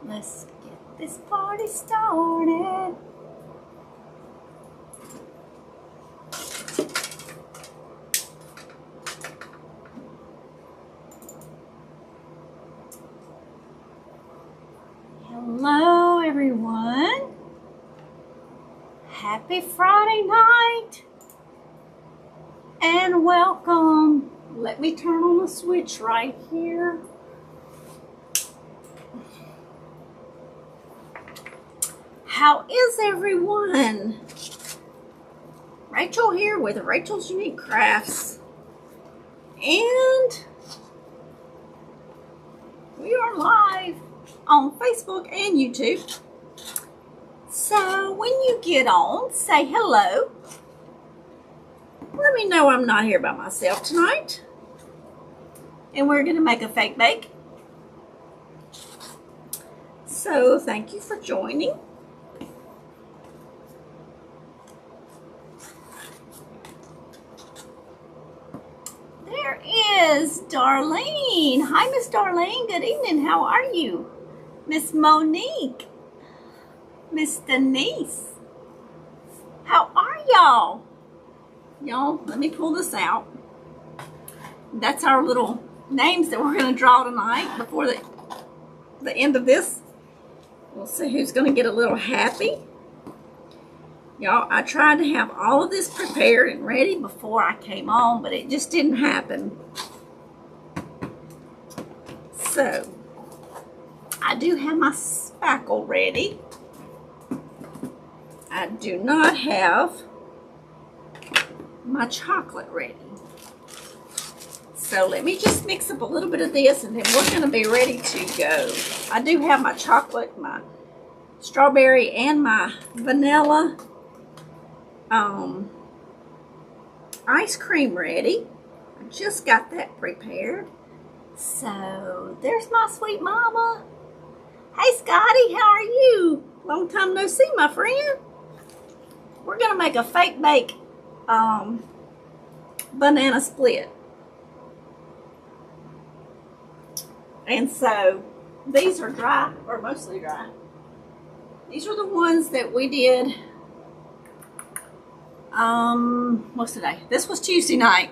Let's get this party started. Hello, everyone. Happy Friday night and welcome. Let me turn on the switch right here. How is everyone? Rachel here with Rachelsuniquecrafts, and we are live on Facebook and YouTube. So when you get on, say hello. Let me know I'm not here by myself tonight. And we're going to make a fake bake. So thank you for joining. There is Darlene. Hi, Miss Darlene. Good evening. How are you? Miss Monique. Miss Denise. How are y'all? Y'all, let me pull this out. That's our little names that we're going to draw tonight before the end of this. We'll see who's going to get a little happy. Y'all, I tried to have all of this prepared and ready before I came on, but it just didn't happen. So, I do have my spackle ready. I do not have my chocolate ready. So let me just mix up a little bit of this and then we're going to be ready to go. I do have my chocolate, my strawberry, and my vanilla ice cream ready. I just got that prepared. So there's my sweet mama. Hey Scotty, how are you? Long time no see, my friend. We're going to make a fake bake banana split. And so these are dry, or mostly dry. These are the ones that we did, what's today? This was Tuesday night.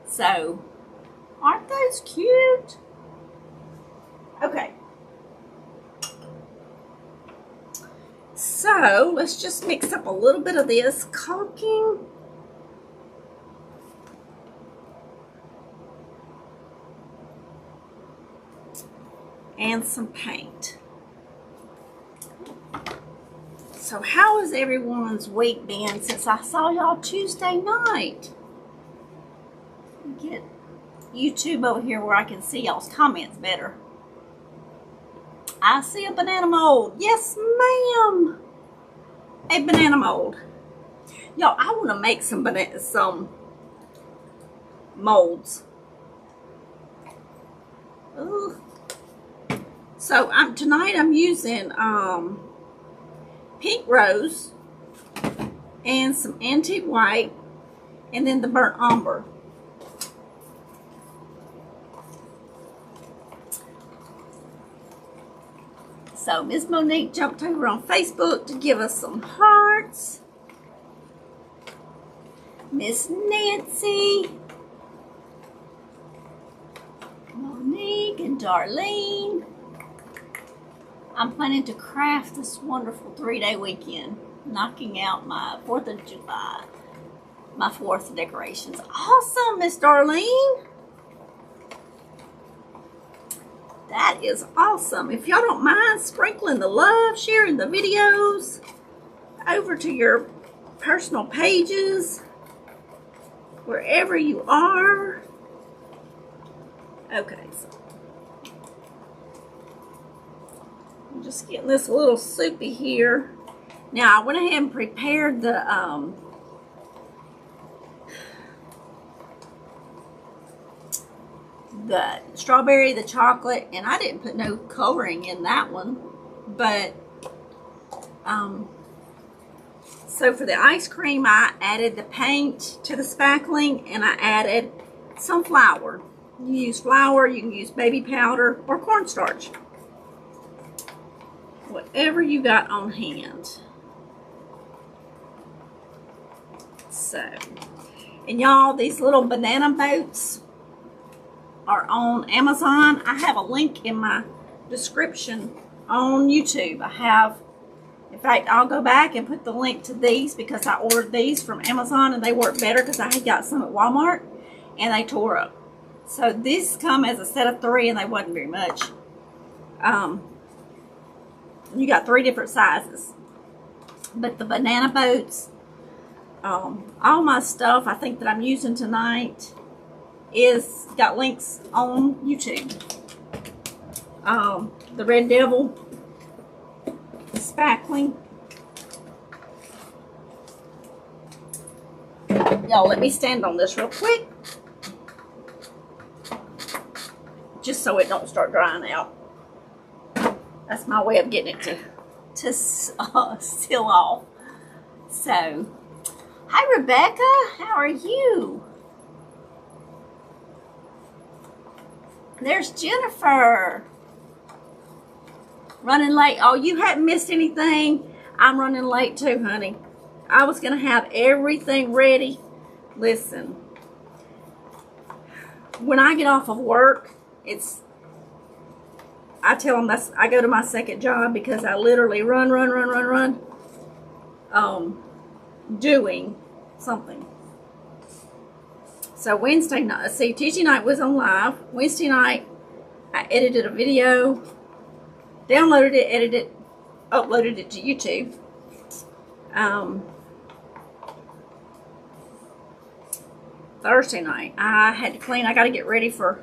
So, aren't those cute? Okay. So, let's just mix up a little bit of this caulking. And some paint. So how has everyone's week been since I saw y'all Tuesday night? Get YouTube over here where I can see y'all's comments better. I see a banana mold. Yes, ma'am. A banana mold. Y'all, I want to make some molds. Ooh. So tonight I'm using pink rose and some antique white and then the burnt umber. So Miss Monique jumped over on Facebook to give us some hearts. Miss Nancy, Monique, and Darlene. I'm planning to craft this wonderful 3-day weekend, knocking out my 4th of July, my 4th decorations. Awesome, Miss Darlene. That is awesome. If y'all don't mind sprinkling the love, sharing the videos over to your personal pages, wherever you are. Okay, so I'm just getting this a little soupy here. Now, I went ahead and prepared the strawberry, the chocolate, and I didn't put no coloring in that one. But, so for the ice cream, I added the paint to the spackling, and I added some flour. You use flour, you can use baby powder, or cornstarch. whatever you got on hand. So, and y'all, these little banana boats are on Amazon. I have a link in my description on YouTube. In fact, I'll go back and put the link to these because I ordered these from Amazon and they work better because I had got some at Walmart and they tore up. So these come as a set of 3 and they wasn't very much. You got 3 different sizes. But the banana boats, all my stuff I think that I'm using tonight is got links on YouTube. The Red Devil spackling. Y'all, let me stand on this real quick, just so it don't start drying out. That's my way of getting it to seal off. So, hi Rebecca, how are you? There's Jennifer. Running late. Oh, you haven't missed anything. I'm running late too, honey. I was going to have everything ready. Listen, when I get off of work, I tell them I go to my second job because I literally run, doing something. So Wednesday night, Tuesday night was on live. Wednesday night, I edited a video, downloaded it, edited it, uploaded it to YouTube. Thursday night, I had to clean. I got to get ready for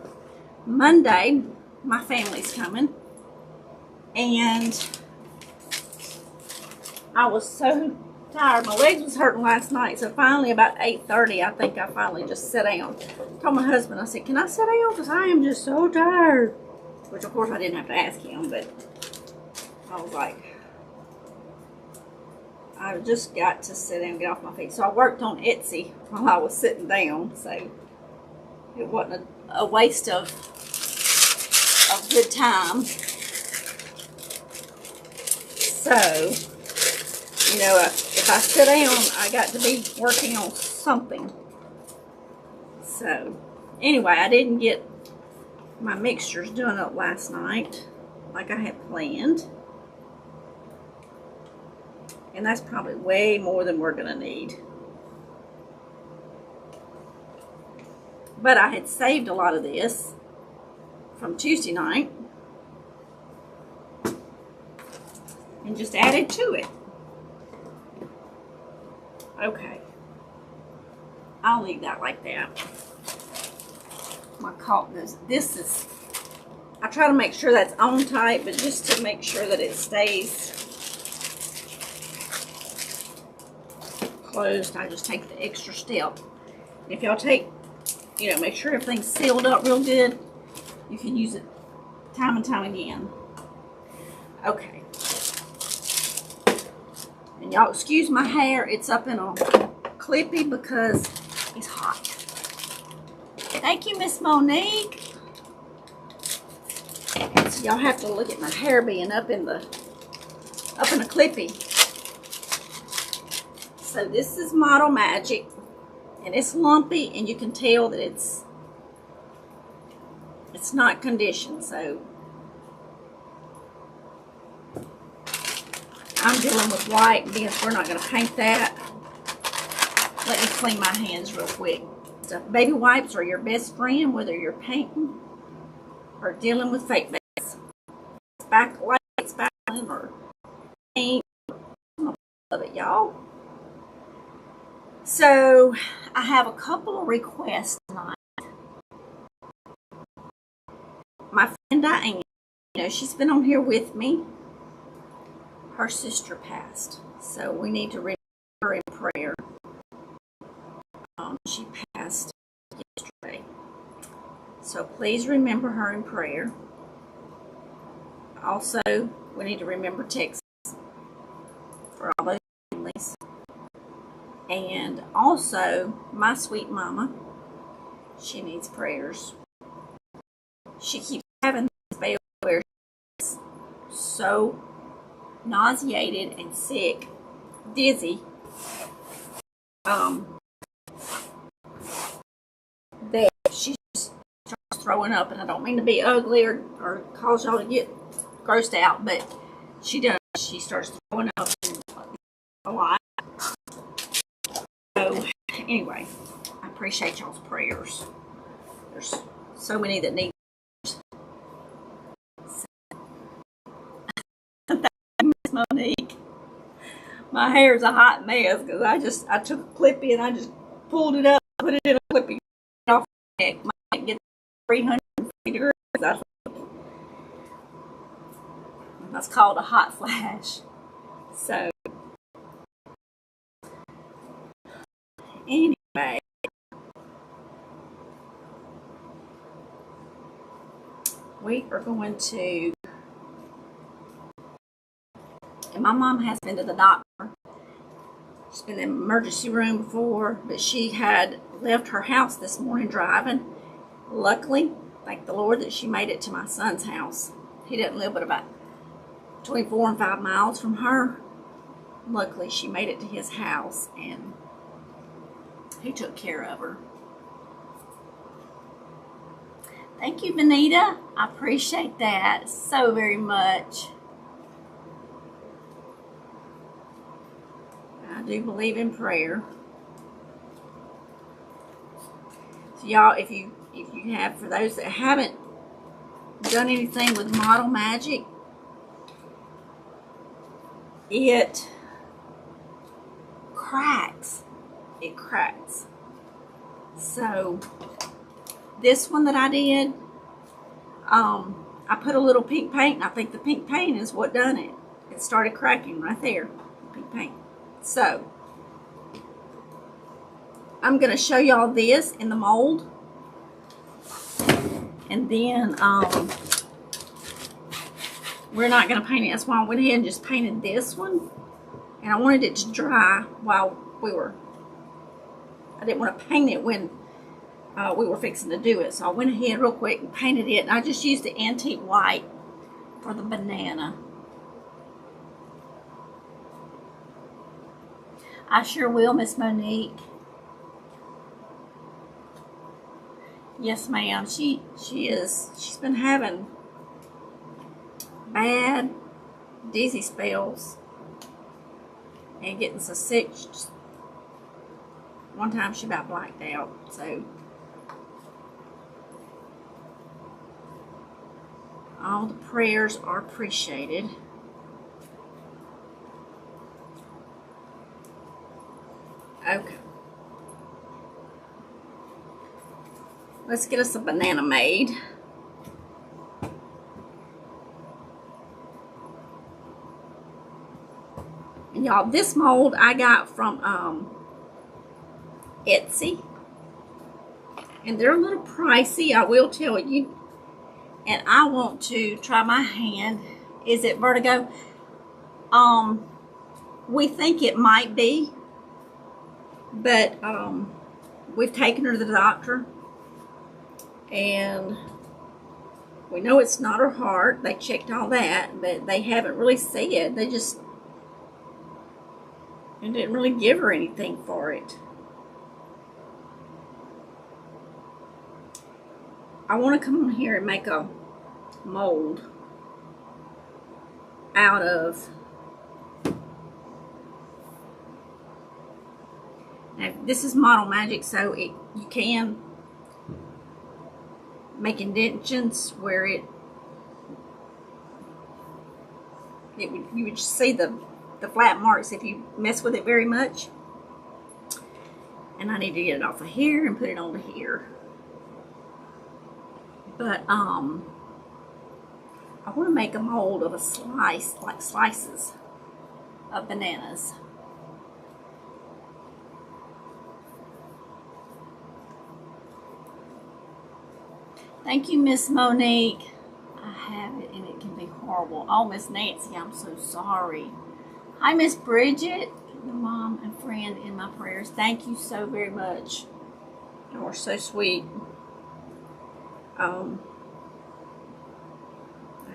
Monday. My family's coming. And I was so tired. My legs was hurting last night. So finally, about 8:30, I think I finally just sat down. I told my husband, I said, can I sit down? Because I am just so tired. Which, of course, I didn't have to ask him. But I was like, I just got to sit down and get off my feet. So I worked on Etsy while I was sitting down. So it wasn't a waste of good time. So, you know, if I sit down, I got to be working on something. So, anyway, I didn't get my mixtures done up last night like I had planned. And that's probably way more than we're going to need. But I had saved a lot of this from Tuesday night and just added to it. Okay. I'll leave that like that. My caulk goes, I try to make sure that's on tight, but just to make sure that it stays closed, I just take the extra step. If y'all make sure everything's sealed up real good, you can use it time and time again. Okay. And y'all excuse my hair, it's up in a clippy because it's hot. Thank you, Miss Monique. So y'all have to look at my hair being up in a clippy. So this is Model Magic, and it's lumpy, and you can tell that it's not conditioned. So I'm dealing with white because we're not going to paint that. Let me clean my hands real quick. So baby wipes are your best friend, whether you're painting or dealing with fake bags. Spackling or paint. I love it, y'all. So I have a couple of requests tonight. My friend Diane, she's been on here with me. Her sister passed, so we need to remember her in prayer. She passed yesterday, so please remember her in prayer. Also, we need to remember Texas for all those families. And also, my sweet mama, she needs prayers. She keeps having this spell where she's so nauseated and sick, dizzy, that she just starts throwing up. And I don't mean to be ugly or cause y'all to get grossed out, but she does. She starts throwing up a lot. So anyway, I appreciate y'all's prayers. There's so many that need Miss Monique. My hair's a hot mess because I took a clippy and I just pulled it up, put it in a clippy off my neck. My neck gets 350 degrees. That's called a hot flash. So anyway, we are going to, and my mom has been to the doctor. She's been in the emergency room before, but she had left her house this morning driving. Luckily, thank the Lord that she made it to my son's house. He doesn't live but about 24 and 5 miles from her. Luckily, she made it to his house and he took care of her. Thank you, Vanita. I appreciate that so very much. I do believe in prayer. So y'all, if you have, for those that haven't done anything with Model Magic, it cracks. It cracks. So this one that I did, I put a little pink paint, and I think the pink paint is what done it. It started cracking right there, pink paint. So I'm going to show y'all this in the mold, and then we're not going to paint it. That's why I went ahead and just painted this one, and I wanted it to dry while I didn't want to paint it when we were fixing to do it. So I went ahead real quick and painted it, and I just used the antique white for the banana. I sure will, Miss Monique. Yes, ma'am. She's been having bad dizzy spells and getting so sick. One time she about blacked out. So all the prayers are appreciated. Okay. Let's get us a banana made. And y'all, this mold I got from Etsy. And they're a little pricey, I will tell you. And I want to try my hand. Is it vertigo? We think it might be. But we've taken her to the doctor. And we know it's not her heart. They checked all that, but they haven't really said. They didn't really give her anything for it. I want to come on here and make a mold out of, now this is Model Magic, so you can make indentions where you would see the flat marks if you mess with it very much. And I need to get it off of here and put it onto here. But I want to make a mold of a slice, like slices of bananas. Thank you, Miss Monique. I have it, and it can be horrible. Oh, Miss Nancy, I'm so sorry. Hi, Miss Bridget, your mom and friend in my prayers. Thank you so very much. You are so sweet. I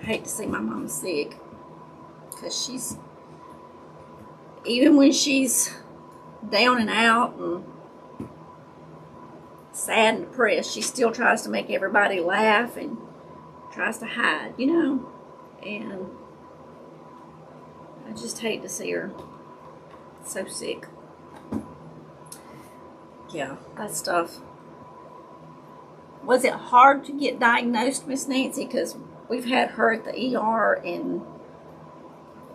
hate to see my mom sick. because she's, even when she's down and out and sad and depressed, she still tries to make everybody laugh and tries to hide, you know, and I just hate to see her so sick. Yeah, that stuff. Was it hard to get diagnosed, Miss Nancy? Because we've had her at the ER and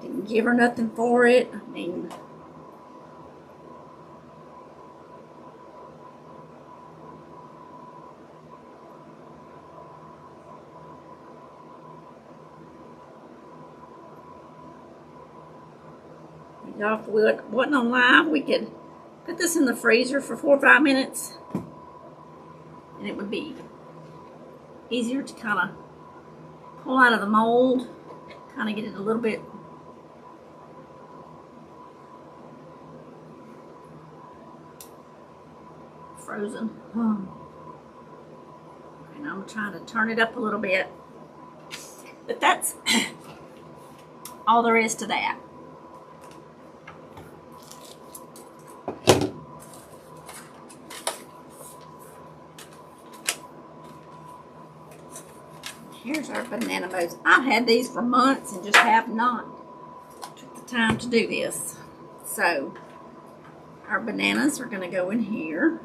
didn't give her nothing for it. I mean, y'all, if we wasn't on live, we could put this in the freezer for 4 or 5 minutes, and it would be easier to kind of pull out of the mold, kind of get it a little bit frozen. And I'm trying to turn it up a little bit, but that's all there is to that. Here's our banana boats. I've had these for months and just have not took the time to do this. So our bananas are going to go in here.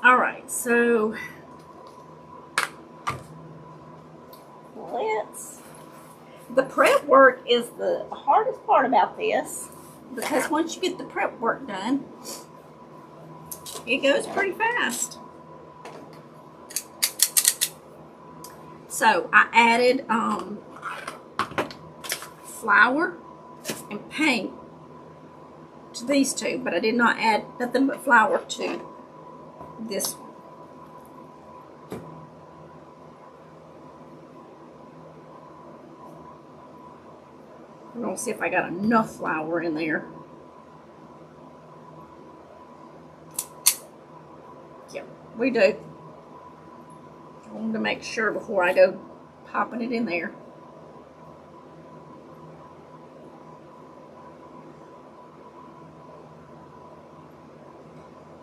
All right, so the prep work is the hardest part about this, because once you get the prep work done, it goes pretty fast. So I added flour and paint to these two, but I did not add nothing but flour to this one. I'm going to see if I got enough flour in there. Yep, we do. I wanted to make sure before I go popping it in there.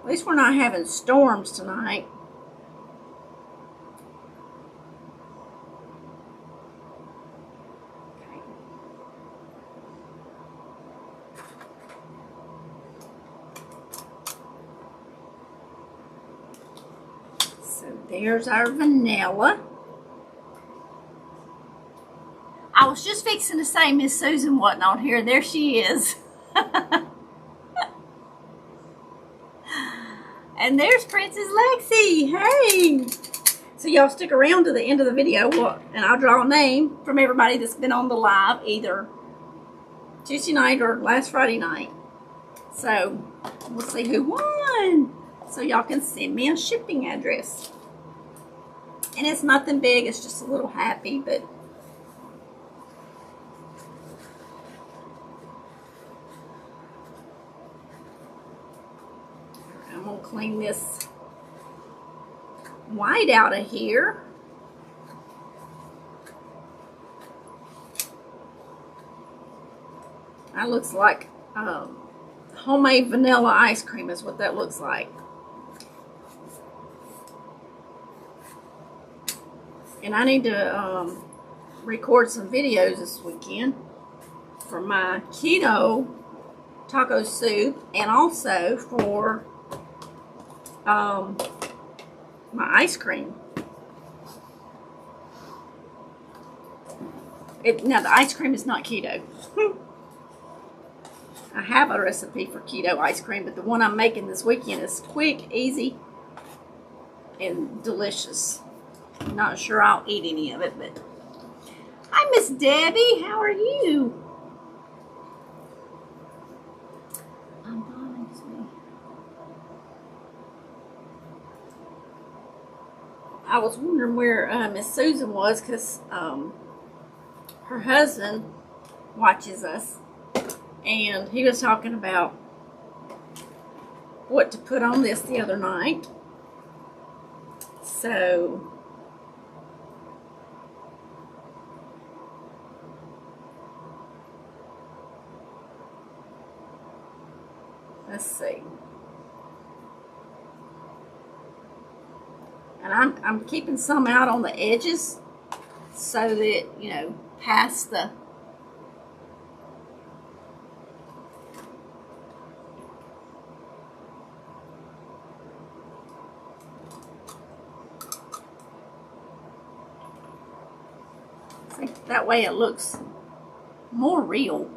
At least we're not having storms tonight. Okay. So there's our vanilla. I was just fixing to say Miss Susan wasn't on here. There she is. And there's Princess Lexi. Hey! So y'all stick around to the end of the video, and I'll draw a name from everybody that's been on the live, either Tuesday night or last Friday night. So we'll see who won. So y'all can send me a shipping address. And it's nothing big, it's just a little happy, but I'm going to clean this white out of here. That looks like homemade vanilla ice cream is what that looks like. And I need to record some videos this weekend for my keto taco soup, and also for my ice cream. Now the ice cream is not keto. I have a recipe for keto ice cream, but the one I'm making this weekend is quick, easy, and delicious. I'm not sure I'll eat any of it, but hi, Miss Debbie. How are you? I was wondering where Miss Susan was, because her husband watches us, and he was talking about what to put on this the other night. So Let's see. And I'm keeping some out on the edges so that, you know, past the see, that way it looks more real.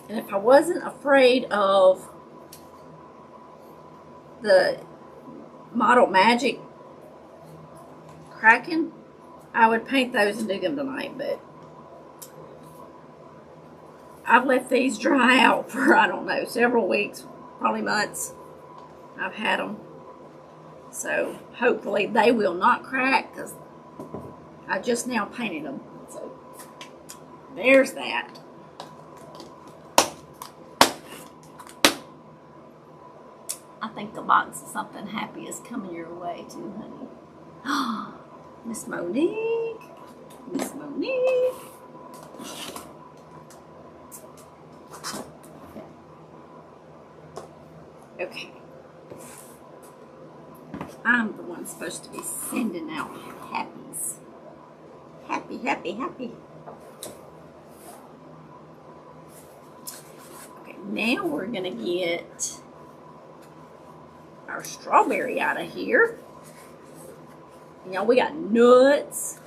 And if I wasn't afraid of the Model Magic cracking, I would paint those and do them tonight, but I've let these dry out for, I don't know, several weeks, probably months. I've had them. So hopefully they will not crack because I just now painted them. So there's that. I think the box of something happy is coming your way too, honey. Miss Monique. Miss Monique. Okay. I'm the one supposed to be sending out happies. Happy, happy, happy. Okay, now we're going to get our strawberry out of here. You know, we got nuts.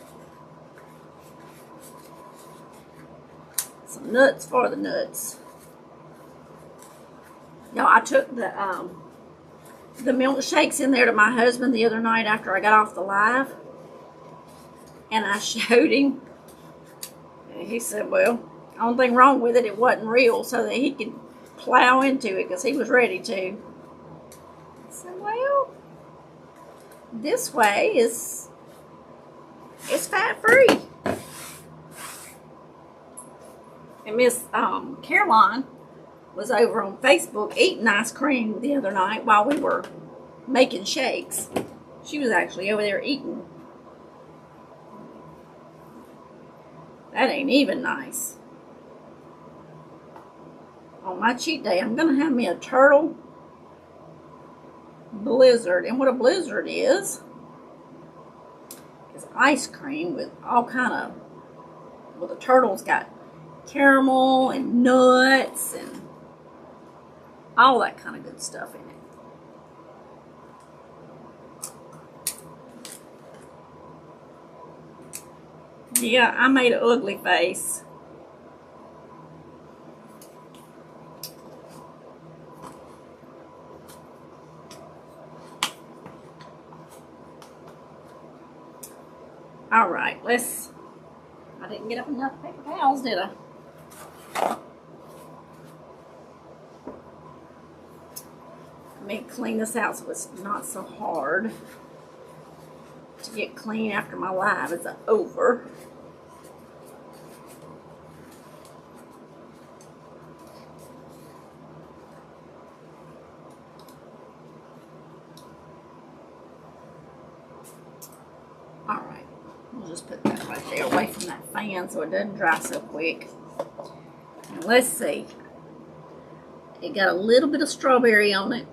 Some nuts for the nuts. Y'all, I took the milkshakes in there to my husband the other night after I got off the live. And I showed him. And he said, well, the only thing wrong with it, it wasn't real, so that he could plow into it because he was ready to. I said, well, this way is fat-free. And Miss Caroline was over on Facebook eating ice cream the other night while we were making shakes. She was actually over there eating. That ain't even nice. On my cheat day, I'm going to have me a turtle blizzard. And what a blizzard is ice cream with all kind of, well, the turtle's got caramel and nuts and all that kind of good stuff in it. Yeah, I made an ugly face. All right, I didn't get up enough paper towels, did I? Let me clean this out so it's not so hard to get clean after my live is over. All right, we'll just put that right there away from that fan so it doesn't dry so quick. And let's see. It got a little bit of strawberry on it.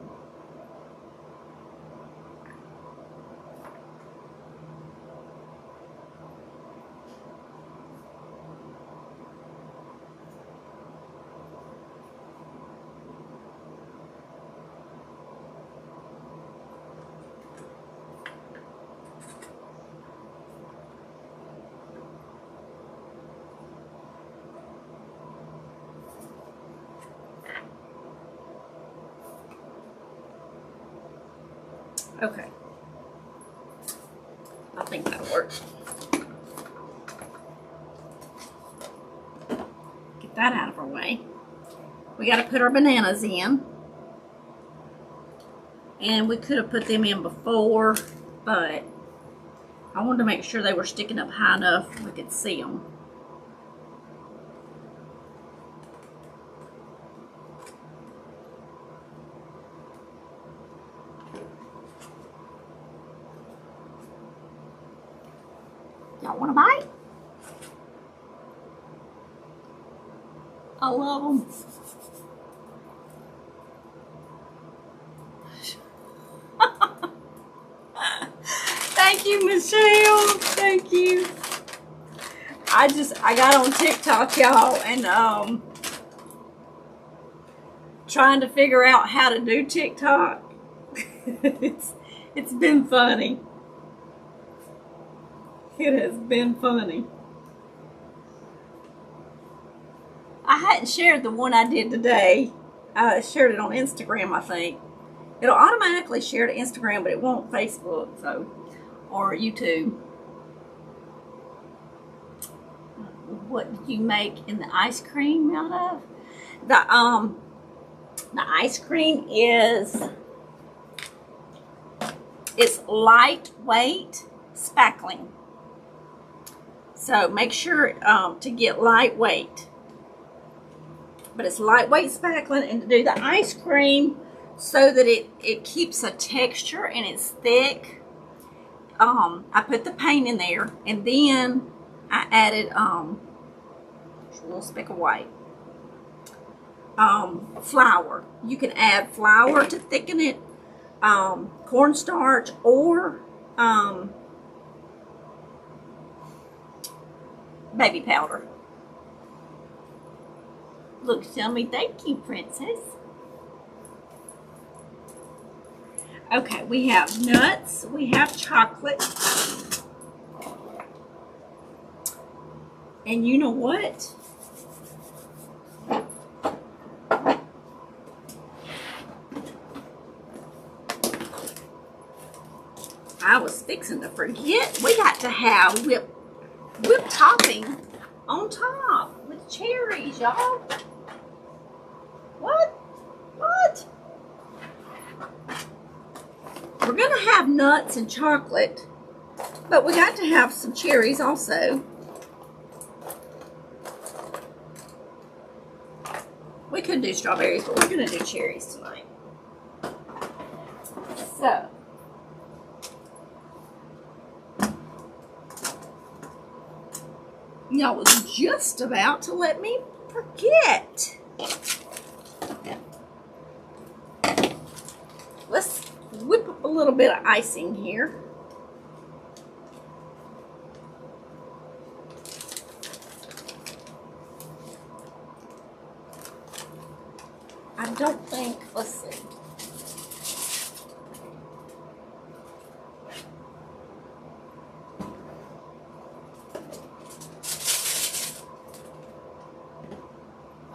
Okay. I think that'll work. Get that out of our way. We got to put our bananas in. And we could have put them in before, but I wanted to make sure they were sticking up high enough we could see them. Y'all want a bite? I love them. Thank you, Michelle. Thank you. I got on TikTok, y'all, and trying to figure out how to do TikTok. It's been funny. It has been funny. I hadn't shared the one I did today. I shared it on Instagram, I think. It'll automatically share to Instagram, but it won't Facebook, so, or YouTube. What did you make in the ice cream out of? The ice cream it's lightweight spackling. So make sure to get lightweight. But it's lightweight spackling, and to do the ice cream so that it keeps a texture and it's thick, I put the paint in there, and then I added a little speck of white. Flour. You can add flour to thicken it, cornstarch, or baby powder. Look, tell me, thank you, princess. Okay, we have nuts, we have chocolate, and you know what? I was fixing to forget. We got to have whipped topping on top with cherries, y'all. What? What? We're gonna have nuts and chocolate, but we got to have some cherries also. We could do strawberries, but we're gonna do cherries tonight. So, y'all was just about to let me forget. Let's whip up a little bit of icing here. I don't think, let's see.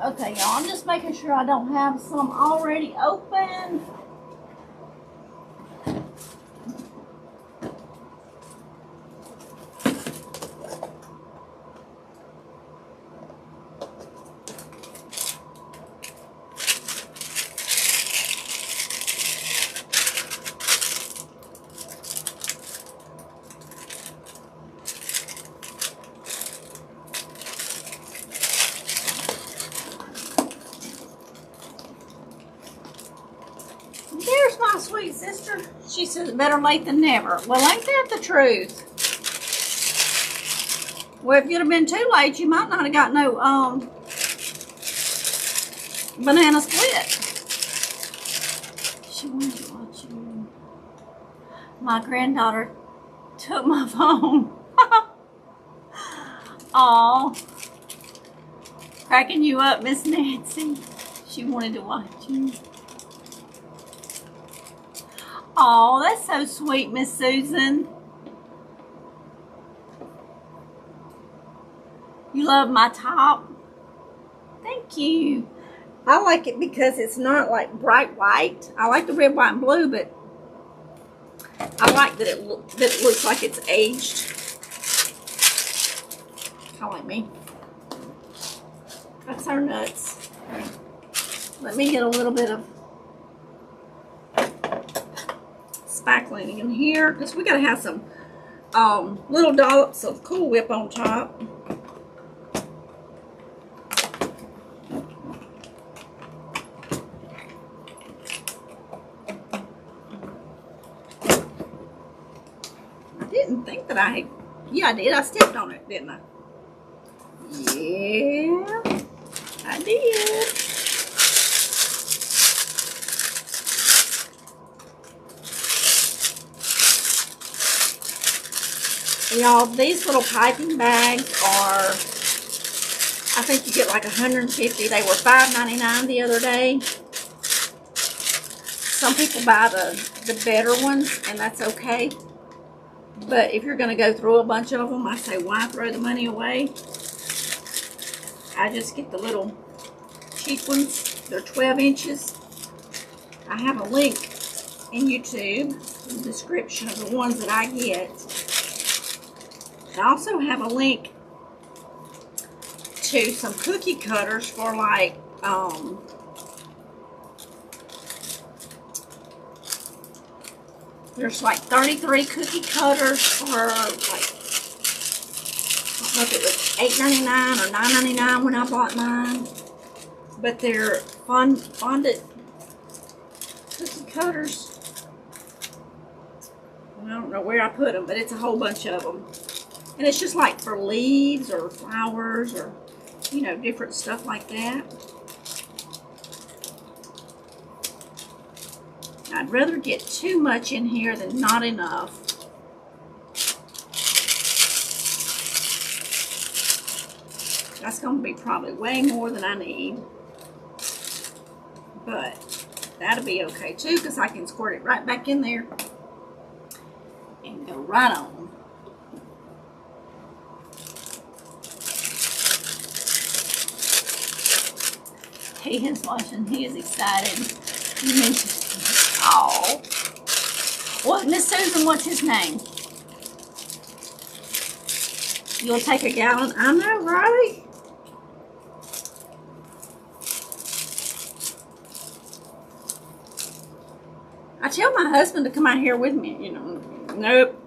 Okay, y'all, I'm just making sure I don't have some already open. There's my sweet sister. She says better late than never. Well, ain't that the truth? Well, if you'd have been too late, you might not have got no banana split. She wanted to watch you. My granddaughter took my phone. Aw. Cracking you up, Miss Nancy. She wanted to watch you. Oh, that's so sweet, Miss Susan. You love my top? Thank you. I like it because it's not like bright white. I like the red, white, and blue, but I like that it looks like it's aged. Kind of like me. That's our nuts. Let me get a little bit of spackling in here, because we gotta have some little dollops of Cool Whip on top. I didn't think that I had Yeah, I did. I stepped on it, didn't I? Yeah, I did. Y'all, these little piping bags are, I think you get like 150. They were $5.99 the other day. Some people buy the better ones, and that's okay. But if you're going to go through a bunch of them, I say, why throw the money away? I just get the little cheap ones. They're 12 inches. I have a link in YouTube in the description of the ones that I get. I also have a link to some cookie cutters for like, there's like 33 cookie cutters for like, I don't know if it was $8.99 or $9.99 when I bought mine. But they're fondant cookie cutters. I don't know where I put them, but it's a whole bunch of them. And it's just like for leaves or flowers or, you know, different stuff like that. I'd rather get too much in here than not enough. That's going to be probably way more than I need. But that'll be okay too, because I can squirt it right back in there and go right on. He is watching. He is excited. You mentioned, oh, what, Miss Susan? What's his name? You'll take a gallon. I know, right? I tell my husband to come out here with me. You know, nope,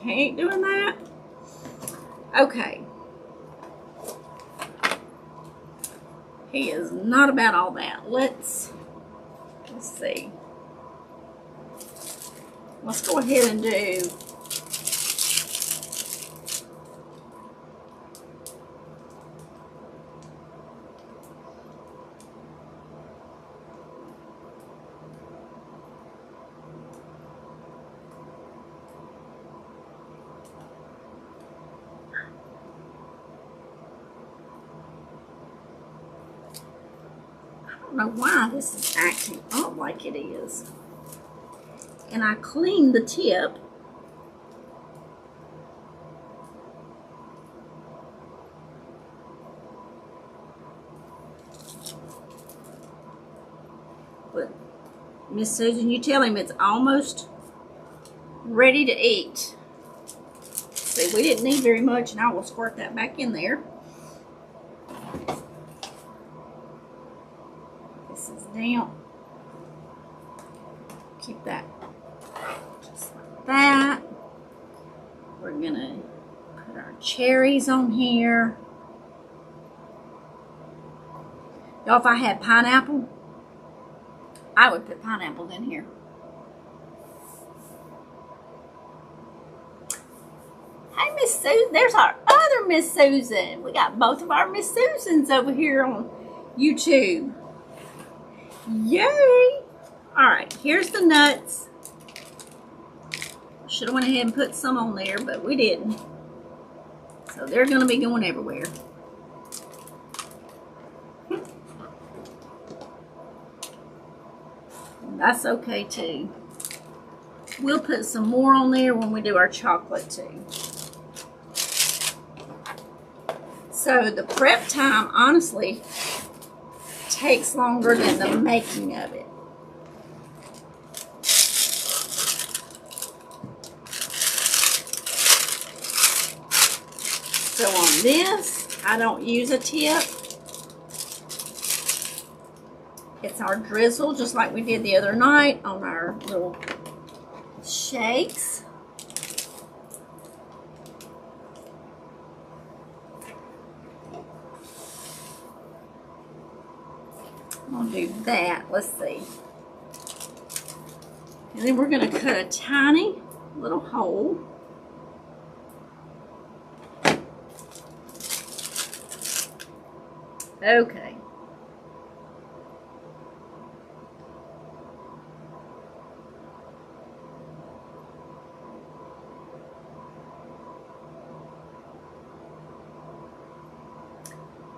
he ain't doing that. Okay. He is not about all that. Let's see. Let's go ahead and do I don't know why this is acting up like it is. And I cleaned the tip. But Miss Susan, you tell him it's almost ready to eat. See, we didn't need very much, and I will squirt that back in there. This is down. Keep that just like that. We're gonna put our cherries on here. Y'all, if I had pineapple, I would put pineapples in here. Hey, Miss Susan. There's our other Miss Susan. We got both of our Miss Susans over here on YouTube. Yay! Alright, here's the nuts. Should have went ahead and put some on there, but we didn't. So they're going to be going everywhere. That's okay too. We'll put some more on there when we do our chocolate too. So the prep time, honestly, takes longer than the making of it. So on this, I don't use a tip. It's our drizzle, just like we did the other night on our little shakes. I'll do that. Let's see. And then we're going to cut a tiny little hole. Okay.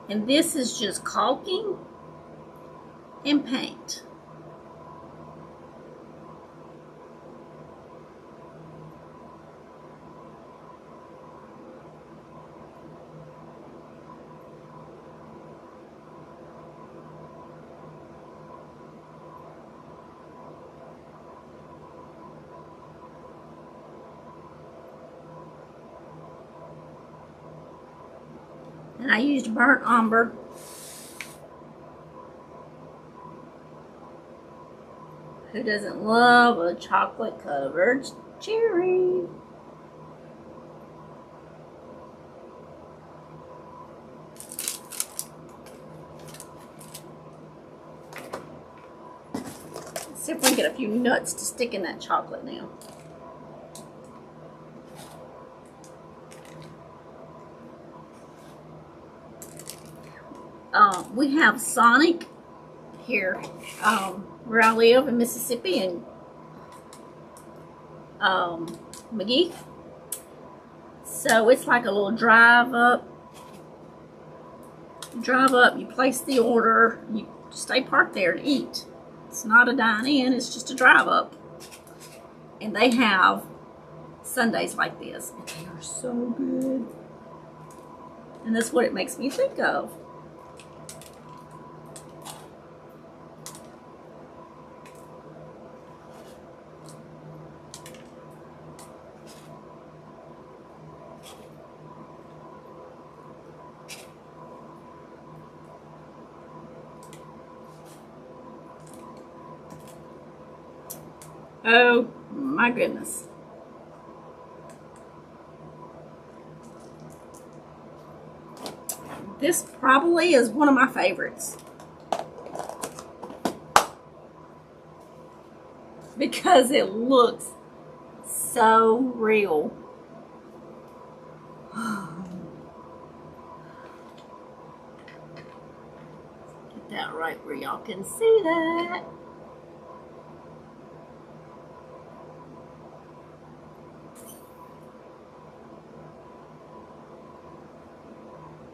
And this is just caulking and paint. And I used burnt umber. Who doesn't love a chocolate covered cherry? Let's see if we can get a few nuts to stick in that chocolate now. We have Sonic here where I live in Mississippi, and Magee. So it's like a little drive up. You drive up, you place the order, you stay parked there and eat. It's not a dine-in, it's just a drive up. And they have sundaes like this. And they are so good. And that's what it makes me think of. Oh my goodness. This probably is one of my favorites. Because it looks so real. Get that right where y'all can see that.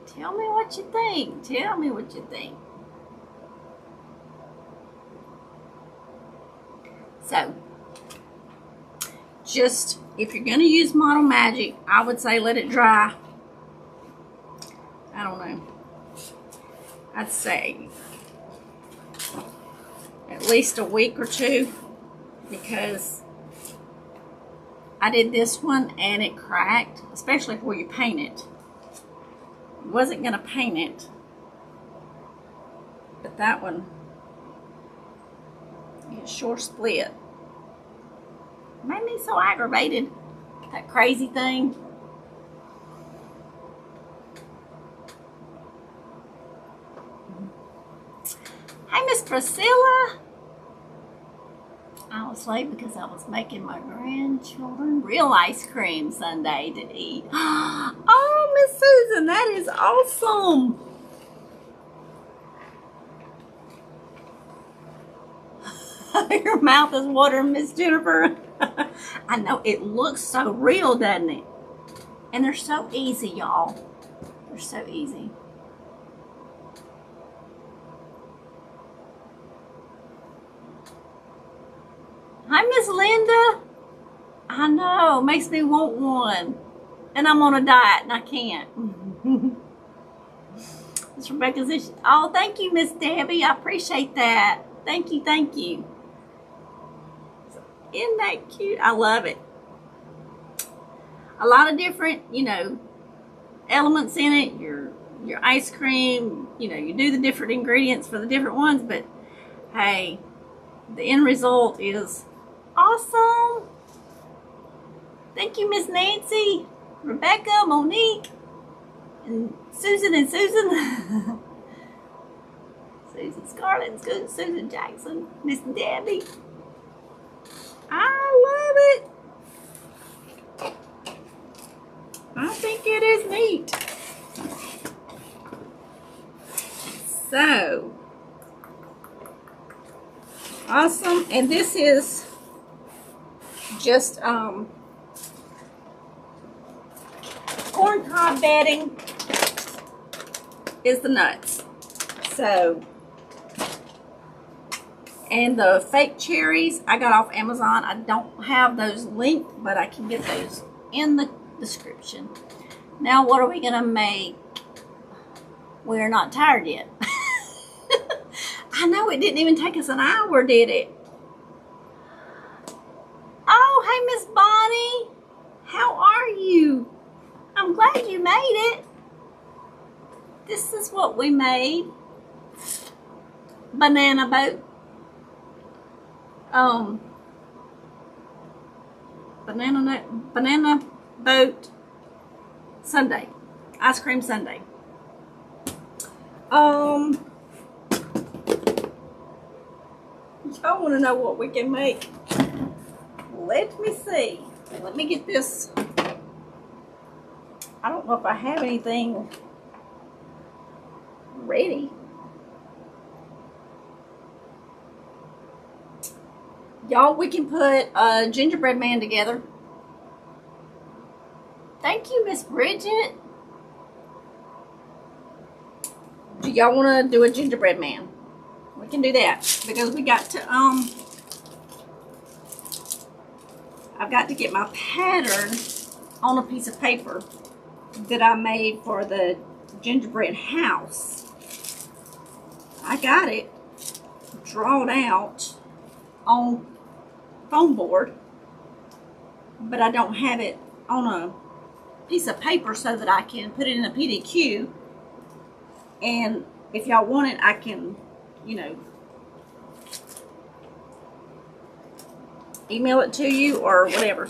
Tell me what you think. Tell me what you think. So, just if you're going to use Model Magic, I would say let it dry. I don't know. I'd say at least a week or two, because I did this one and it cracked, especially where you paint it. Wasn't gonna paint it, but that one, it sure split. Made me so aggravated, that crazy thing. Hey, Miss Priscilla. I was late because I was making my grandchildren real ice cream sundae to eat. Oh, Miss Susan, that is awesome. Your mouth is watering, Miss Jennifer. I know, it looks so real, doesn't it? And they're so easy, y'all. They're so easy. Hi, Miss Linda. I know, makes me want one. And I'm on a diet and I can't. Miss Rebecca says, oh, thank you, Miss Debbie. I appreciate that. Thank you, thank you. Isn't that cute? I love it. A lot of different, you know, elements in it. Your ice cream, you know, you do the different ingredients for the different ones, but hey, the end result is awesome. Thank you, Miss Nancy, Rebecca, Monique, and Susan and Susan. Susan Scarlett and Susan Jackson, Miss Debbie. I love it. I think it is neat. So awesome. And this is just corncob bedding is the nuts. So, and the fake cherries I got off Amazon. I don't have those linked, but I can get those in the description. Now what are we gonna make? We're not tired yet. I know it didn't even take us an hour, did it? Oh, hey Miss Bonnie. How are you? I'm glad you made it. This is what we made. Banana boat. Banana boat sundae. Ice cream sundae. Y'all want to know what we can make? Let me see. Let me get this. I don't know if I have anything ready. Y'all, we can put a gingerbread man together. Thank you, Miss Bridget. Do y'all want to do a gingerbread man? We can do that because we got to I've got to get my pattern on a piece of paper that I made for the gingerbread house. I got it drawn out on foam board, but I don't have it on a piece of paper so that I can put it in a PDQ. And if y'all want it, I can, you know, email it to you or whatever.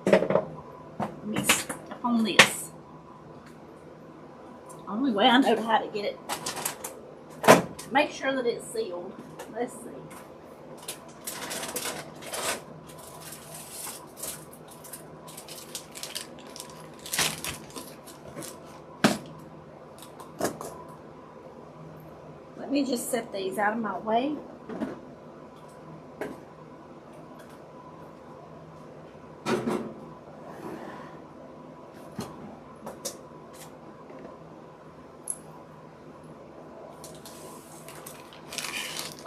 Let me step on this. Only way I know how to get it. Make sure that it's sealed. Let's see. Let me just set these out of my way.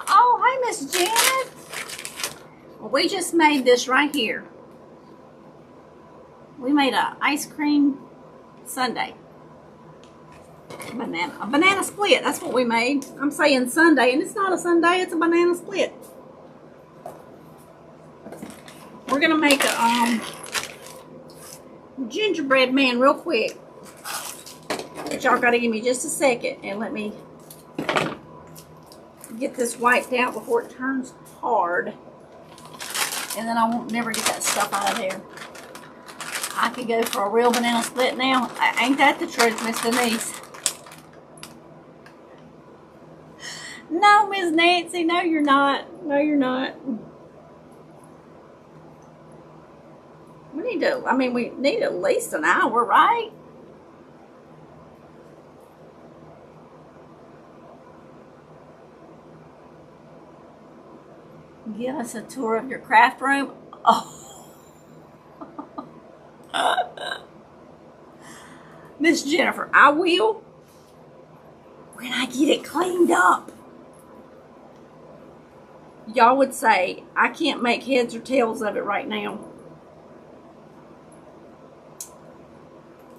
Oh, hey, Miss Janet. Well, we just made this right here. We made a ice cream sundae. A banana split. That's what we made. I'm saying sundae, and it's not a sundae, it's a banana split. We're gonna make a gingerbread man real quick. But y'all gotta give me just a second and let me get this wiped out before it turns hard. And then I won't never get that stuff out of there. I could go for a real banana split now. Ain't that the truth, Miss Denise? No, Miss Nancy, no you're not. No, you're not. We need at least an hour, right? Give us a tour of your craft room. Oh. Miss Jennifer, I will when I get it cleaned up. Y'all would say, I can't make heads or tails of it right now.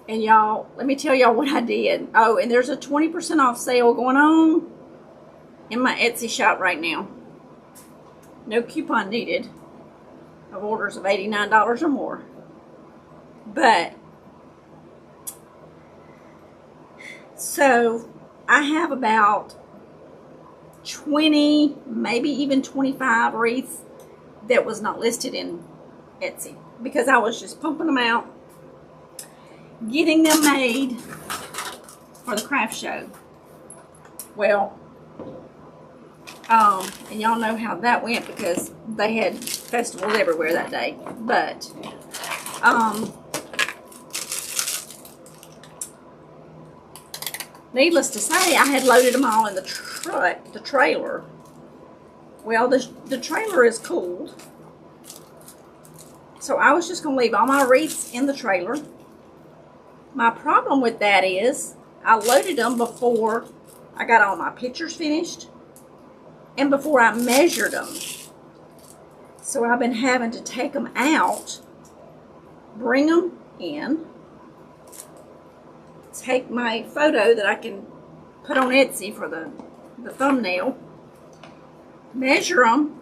And y'all, let me tell y'all what I did. Oh, and there's a 20% off sale going on in my Etsy shop right now. No coupon needed of orders of $89 or more. But, so I have about 20, maybe even 25 wreaths that was not listed in Etsy because I was just pumping them out, getting them made for the craft show. Well, and y'all know how that went because they had festivals everywhere that day. But needless to say, I had loaded them all in the trailer. Well, the trailer is cooled. So I was just going to leave all my wreaths in the trailer. My problem with that is I loaded them before I got all my pictures finished and before I measured them. So I've been having to take them out, bring them in, take my photo that I can put on Etsy for the thumbnail, measure them,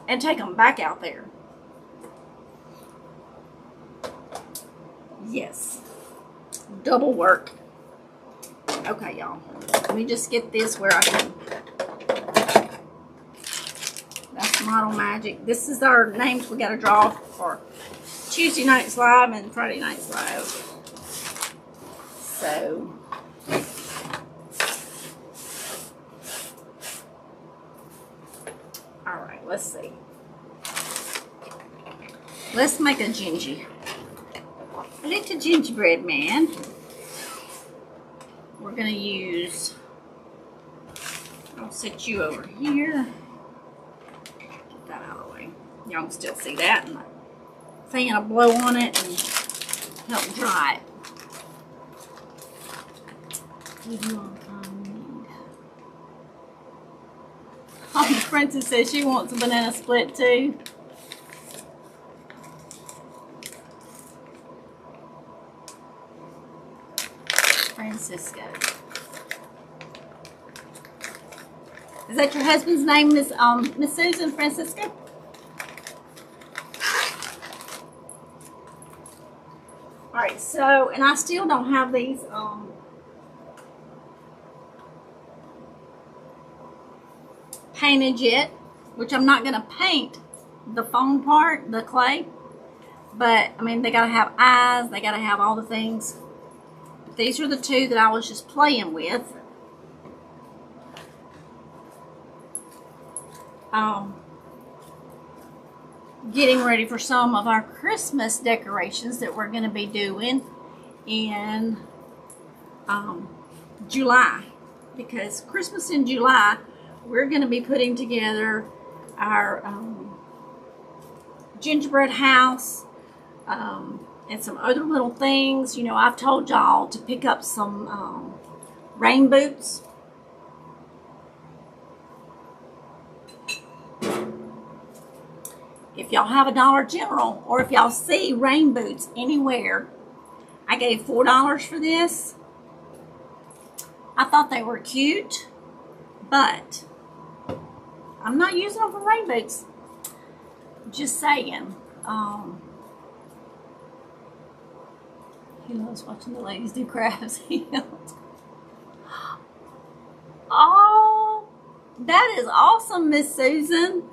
and take them back out there. Yes. Double work. Okay, y'all. Let me just get this where I can. That's Model Magic. This is our names we got to draw for Tuesday night's live and Friday night's live. So. Alright, let's see. Let's make a gingy. A little gingerbread man. We're going to use, I'll set you over here. Get that out of the way. Y'all can still see that. And the fan will blow on it and help dry it. Give you all the time you need. Oh, the princess says she wants a banana split too. Francisco. Is that your husband's name, Miss Susan? Francisco? Alright, so, and I still don't have these painted yet, which I'm not going to paint the foam part, the clay, but I mean, they got to have eyes, they got to have all the things. These are the two that I was just playing with. Getting ready for some of our Christmas decorations that we're going to be doing in July. Because Christmas in July, we're going to be putting together our gingerbread house, and some other little things. You know, I've told y'all to pick up some rain boots. If y'all have a Dollar General, or if y'all see rain boots anywhere, I gave $4 for this. I thought they were cute, but I'm not using them for rain boots. Just saying. He loves watching the ladies do crafts. Oh, that is awesome, Miss Susan.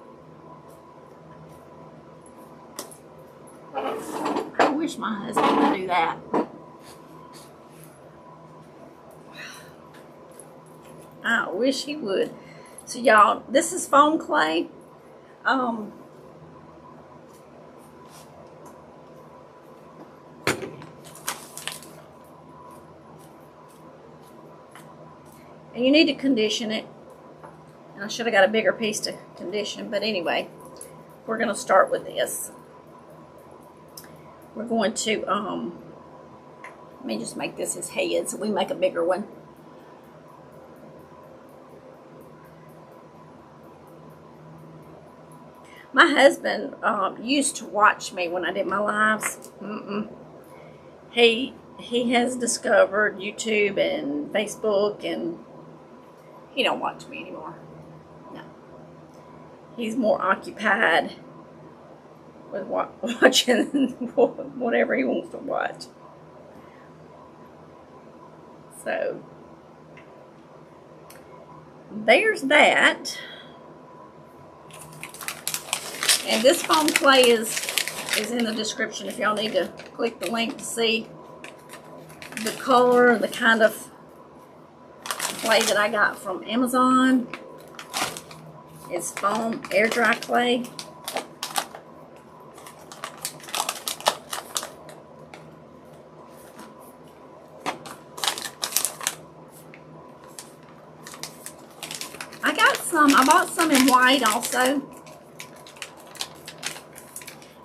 I wish my husband would do that. I wish he would. So y'all, this is foam clay. And you need to condition it. And I should have got a bigger piece to condition, but anyway, we're going to start with this. We're going to, let me just make this his head so we make a bigger one. My husband used to watch me when I did my lives. He has discovered YouTube and Facebook, and he don't watch me anymore. No. He's more occupied with watching whatever he wants to watch. So there's that. And this foam clay is in the description if y'all need to click the link to see the color and the kind of clay that I got from Amazon. It's foam air dry clay. I bought some in white also.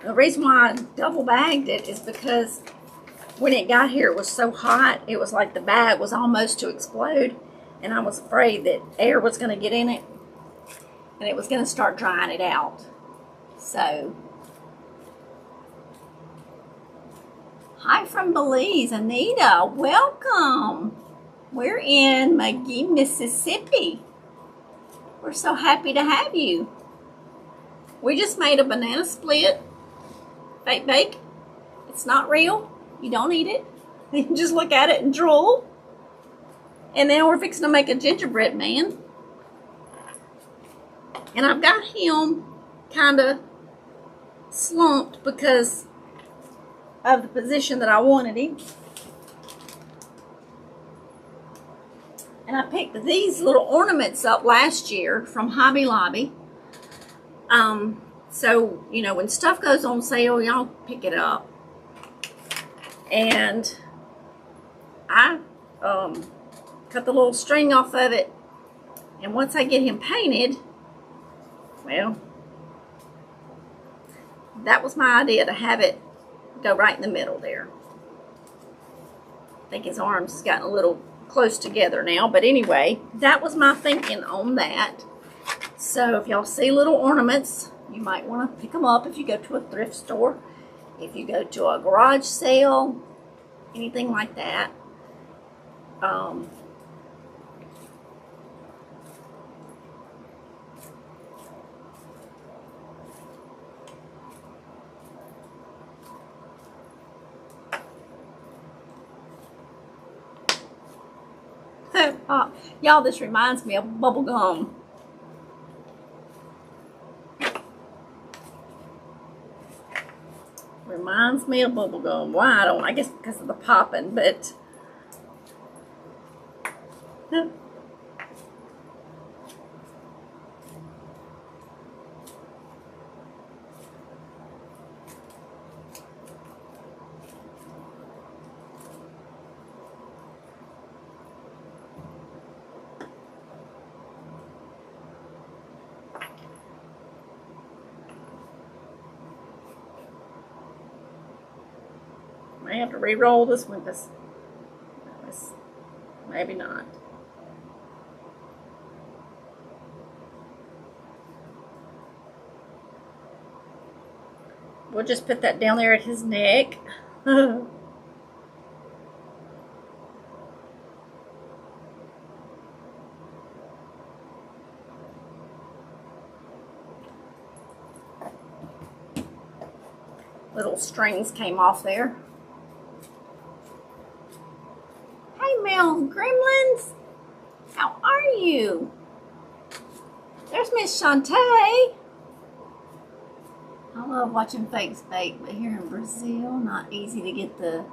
The reason why I double bagged it is because when it got here, it was so hot. It was like the bag was almost to explode. And I was afraid that air was going to get in it. And it was going to start drying it out. So, hi from Belize, Anita. Welcome. We're in Magee, Mississippi. We're so happy to have you. We just made a banana split. Fake bake. It's not real. You don't eat it. You can just look at it and drool. And then we're fixing to make a gingerbread man. And I've got him kind of slumped because of the position that I wanted him. And I picked these little ornaments up last year from Hobby Lobby. So, you know, when stuff goes on sale, y'all pick it up. And I cut the little string off of it. And once I get him painted, well, that was my idea, to have it go right in the middle there. I think his arms has gotten a little close together now. But anyway, that was my thinking on that. So if y'all see little ornaments, you might want to pick them up if you go to a thrift store. If you go to a garage sale, anything like that. Y'all, this reminds me of bubble gum. Reminds me of bubble gum. Why? I don't. I guess because of the popping, but. I have to re-roll this one because maybe not. We'll just put that down there at his neck. Little strings came off there. Hey, Mel Gremlins. How are you? There's Miss Shantae. I love watching fakes bake, but here in Brazil, not easy to get the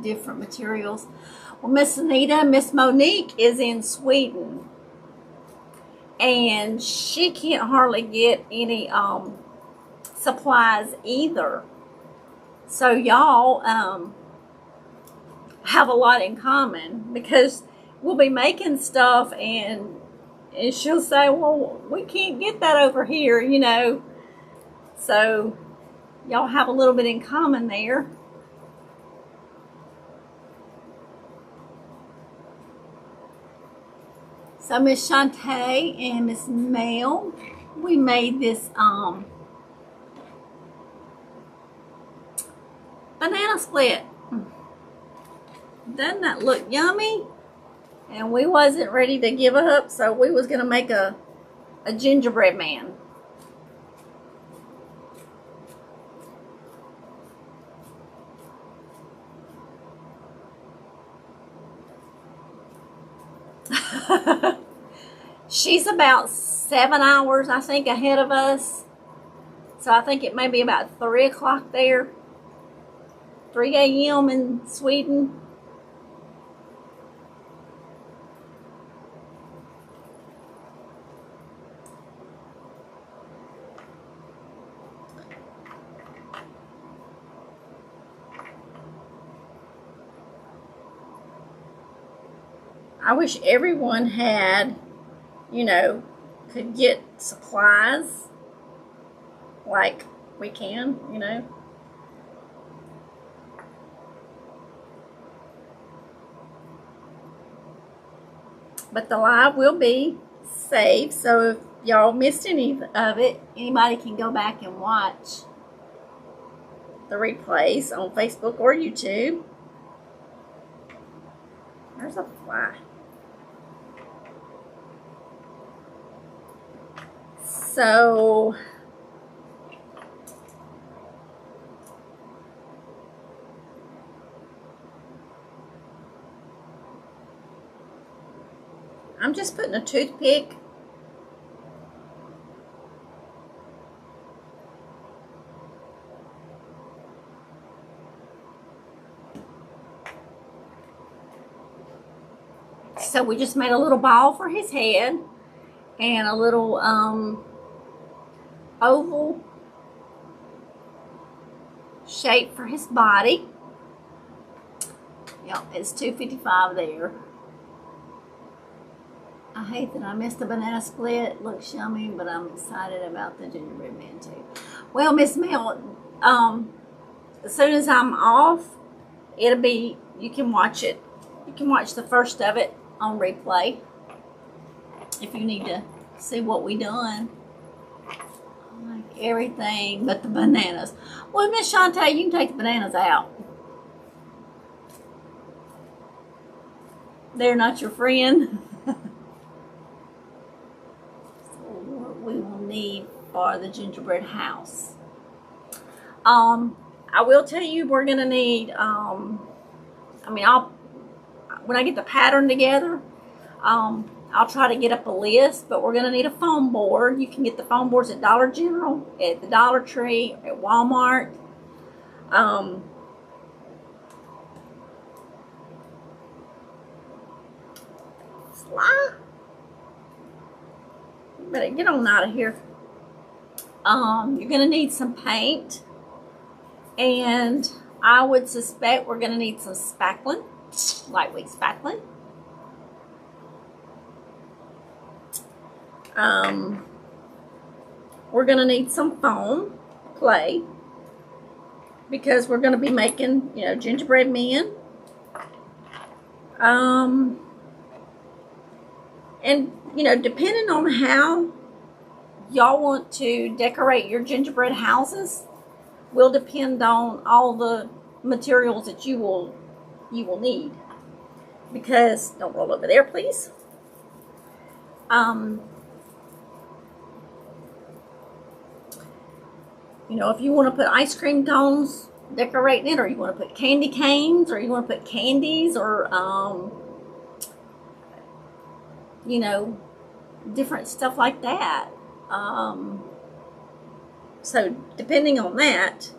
different materials. Well, Miss Anita, Miss Monique is in Sweden, and she can't hardly get any supplies either. So y'all have a lot in common, because we'll be making stuff and she'll say, well, we can't get that over here, you know. So y'all have a little bit in common there. So Miss Shantae and Miss Mel, we made this banana split. Doesn't that look yummy? And we wasn't ready to give up, so we was gonna make a gingerbread man. She's about 7 hours, I think, ahead of us. So I think it may be about 3 o'clock there. 3 a.m. in Sweden. I wish everyone had, you know, could get supplies like we can, you know. But the live will be saved, so if y'all missed any of it, anybody can go back and watch the replays on Facebook or YouTube. There's a fly. So I'm just putting a toothpick so we just made a little ball for his head and a little oval shape for his body. Yep, it's 2:55 there. I hate that I missed the banana split. It looks yummy, but I'm excited about the gingerbread man too. Well, Miss Mel, as soon as I'm off, it'll be, you can watch it. You can watch the first of it on replay if you need to see what we done. I like everything but the bananas. Well, Miss Shantae, you can take the bananas out. They're not your friend. We will need for the gingerbread house. I will tell you we're gonna need when I get the pattern together, I'll try to get up a list, but we're gonna need a foam board. You can get the foam boards at Dollar General, at the Dollar Tree, at Walmart. Fly. Better get on out of here. You're gonna need some paint, and I would suspect we're gonna need some spackling, lightweight spackling. We're gonna need some foam clay because we're gonna be making, you know, gingerbread men. And, you know, depending on how y'all want to decorate your gingerbread houses will depend on all the materials that you will need. Because, don't roll over there, please. You know, if you want to put ice cream cones decorating it, or you want to put candy canes, or you want to put candies, or you know, different stuff like that. So depending on that,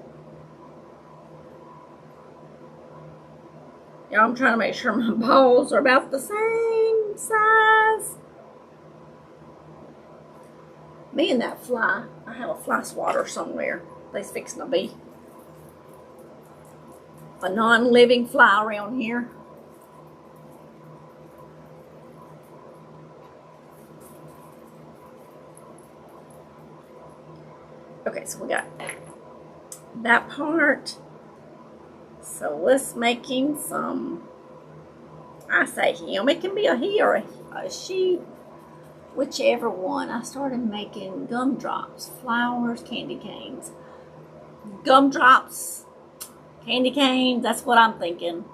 you know, I'm trying to make sure my balls are about the same size. Me and that fly, I have a fly swatter somewhere. They's fixing to be a non-living fly around here. Okay, so we got that part. So let's making some, I say him, it can be a he or a she, whichever one. I started making gumdrops, flowers, candy canes. Gumdrops, candy canes, that's what I'm thinking.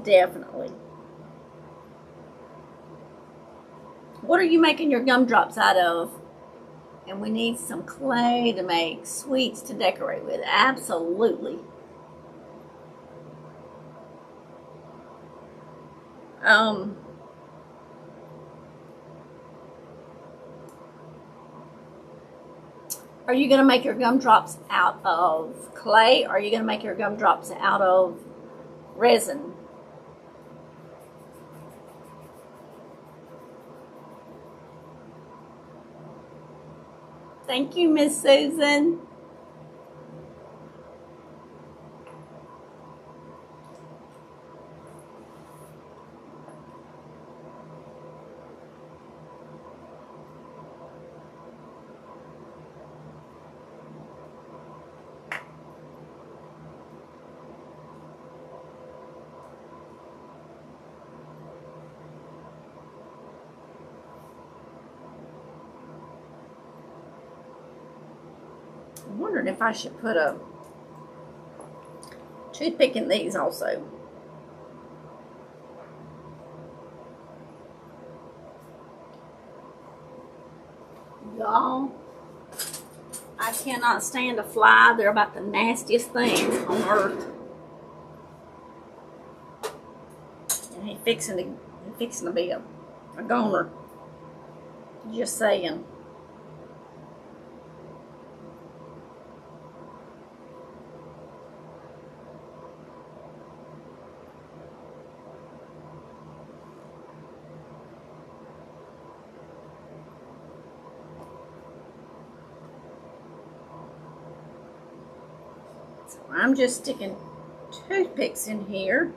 Definitely. What are you making your gumdrops out of? And we need some clay to make sweets to decorate with. Absolutely. Are you going to make your gumdrops out of clay, or are you going to make your gumdrops out of resin? Thank you, Miss Susan. wondering if I should put a toothpick in these also. Y'all, I cannot stand a fly. They're about the nastiest things on earth. And he's fixing to be a goner. Just saying. So I'm just sticking toothpicks in here.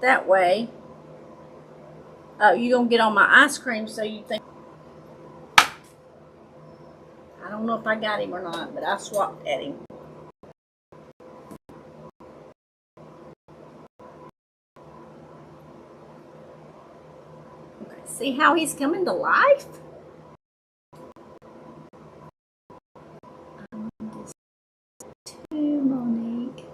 That way, you don't get on my ice cream, so you think, I don't know if I got him or not, but I swapped at him. Okay, see how he's coming to life? Monique.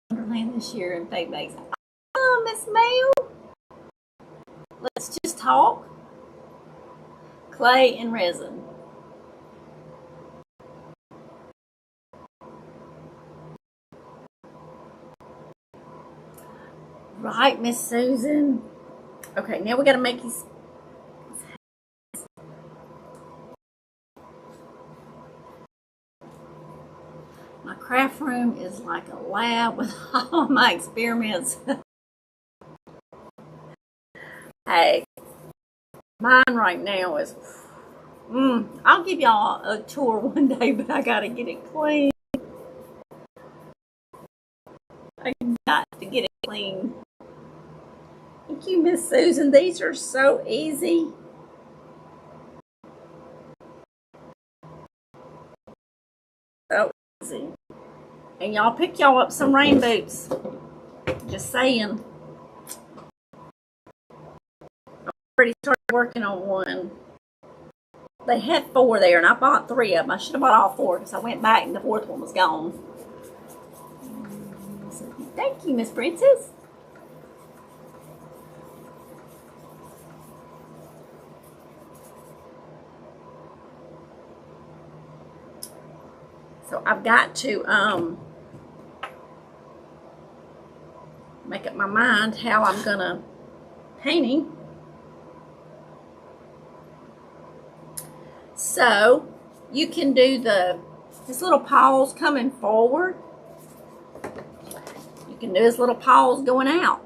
Wonderland this year in fake bags. Oh, Miss Mail. Let's just talk. Clay and resin. Right, Miss Susan. Okay, now we gotta make these. My craft room is like a lab with all my experiments. Hey, mine right now is, I'll give y'all a tour one day, but I gotta get it clean. I got to get it clean. Thank you, Miss Susan. These are so easy. So easy. And y'all pick y'all up some rain boots. Just saying. I already started working on one. They had 4 there, and I bought 3 of them. I should have bought all 4 because I went back and the 4th one was gone. Thank you, Miss Princess. So I've got to make up my mind how I'm gonna paint him. So you can do his little paws coming forward. You can do his little paws going out.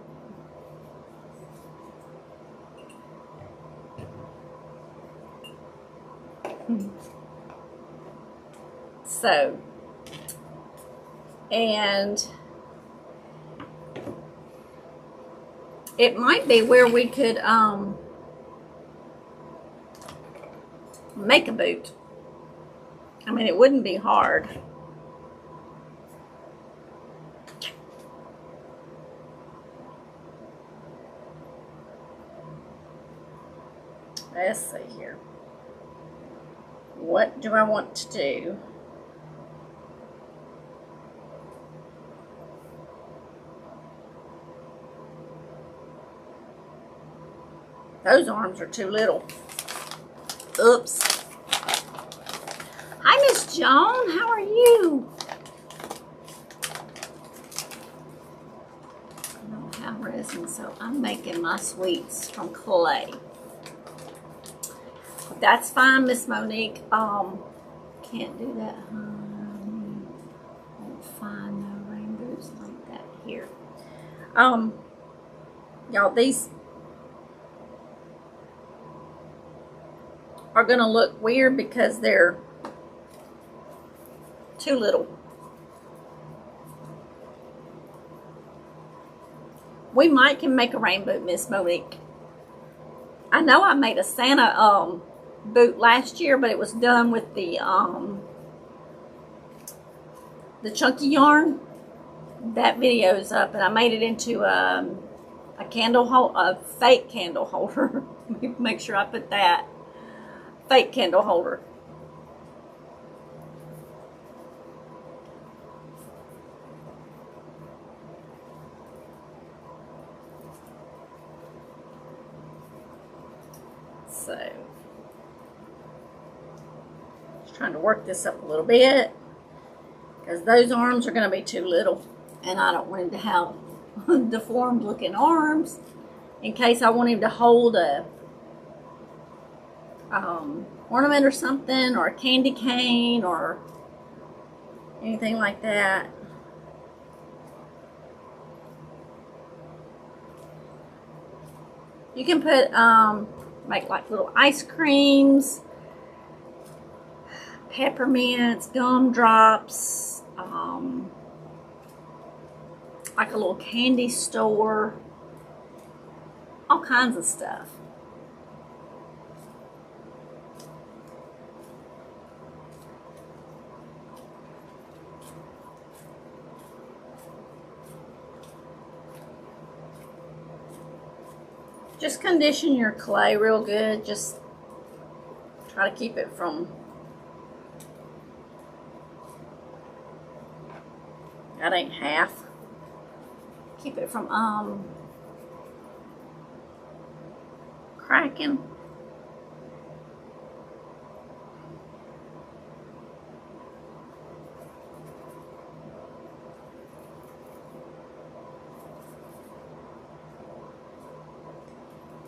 So, and it might be where we could make a boot. I mean, it wouldn't be hard. Let's see here. What do I want to do? Those arms are too little. Oops. Hi, Miss Joan. How are you? I don't have resin, so I'm making my sweets from clay. That's fine, Miss Monique. Can't do that, won't find no rainbows like that here. Y'all, these are gonna look weird because they're too little. We might can make a rainbow, Miss Monique. I know I made a Santa boot last year, but it was done with the chunky yarn. That video's up, and I made it into a candle holder, a fake candle holder. Make sure I put that. fake candle holder. So, just trying to work this up a little bit because those arms are going to be too little, and I don't want him to have deformed looking arms in case I want him to hold a ornament or something, or a candy cane or anything like that. You can put make like little ice creams, peppermints, gumdrops, like a little candy store, all kinds of stuff. Just condition your clay real good. Just try to keep it from, that ain't half. Keep it from cracking.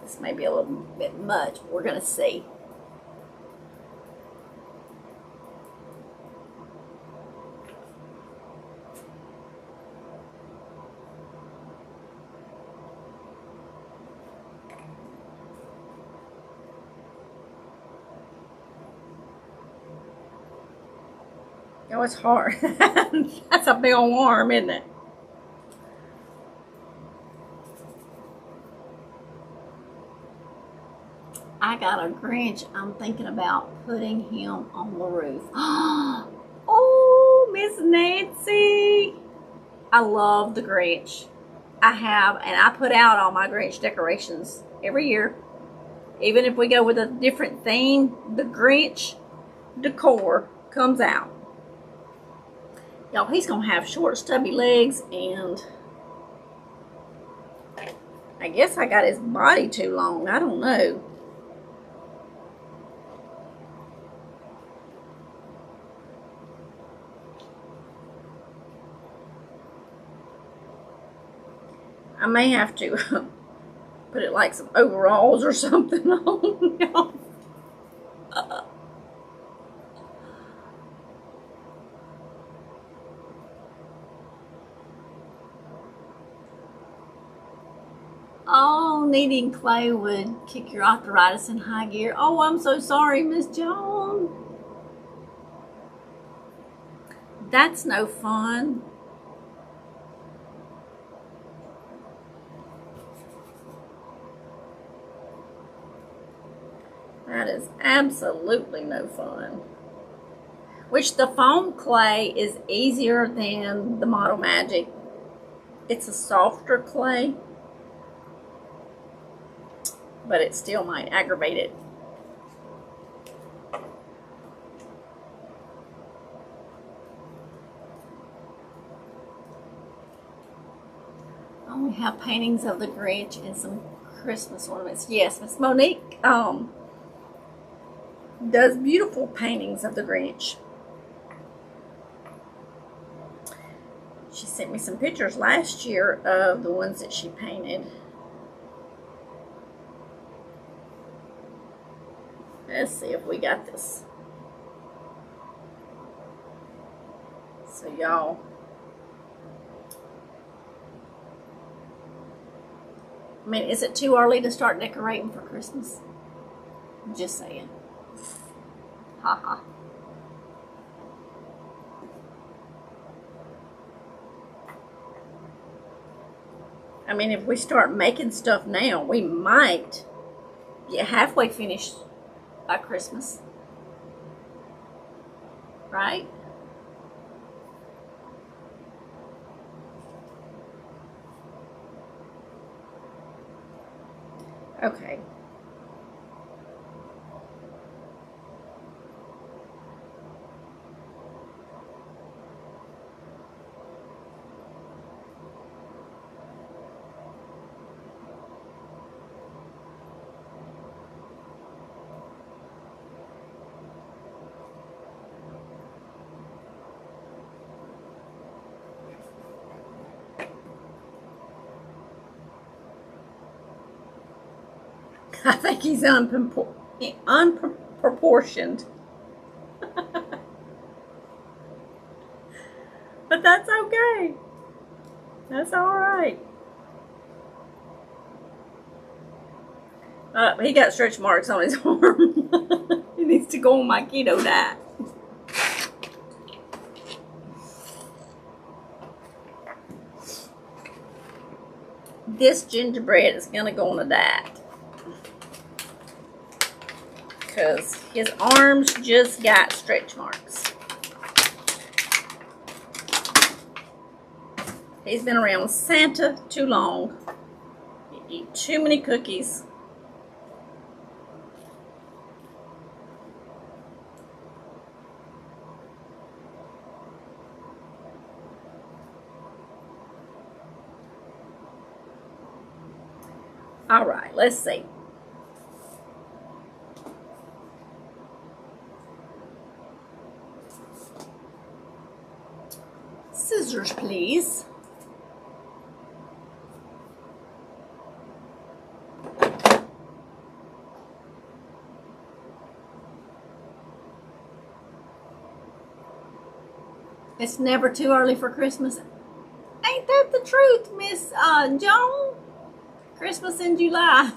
This may be a little bit much, but we're going to see. Oh, it's hard. That's a big old arm, isn't it? I got a Grinch. I'm thinking about putting him on the roof. Oh, Miss Nancy. I love the Grinch. I have, and I put out all my Grinch decorations every year. Even if we go with a different theme, the Grinch decor comes out. Y'all, he's going to have short, stubby legs, and I guess I got his body too long. I don't know. I may have to put it like some overalls or something on. Oh, kneading clay would kick your arthritis in high gear. Oh, I'm so sorry, Miss Joan. That's no fun. That is absolutely no fun. Which the foam clay is easier than the Model Magic. It's a softer clay, but it still might aggravate it. Oh, we have paintings of the Grinch and some Christmas ornaments. Yes, Miss Monique does beautiful paintings of the Grinch. She sent me some pictures last year of the ones that she painted. Let's see if we got this. So y'all, I mean, is it too early to start decorating for Christmas? Just saying. Haha. I mean, if we start making stuff now, we might get halfway finished by Christmas. Right? Okay. I think he's unproportioned. But that's okay. That's alright. He got stretch marks on his arm. He needs to go on my keto diet. This gingerbread is going to go on a diet. Because his arms just got stretch marks. He's been around Santa too long. He eat too many cookies. All right, let's see. Scissors, please. It's never too early for Christmas. Ain't that the truth, Miss Joan? Christmas in July.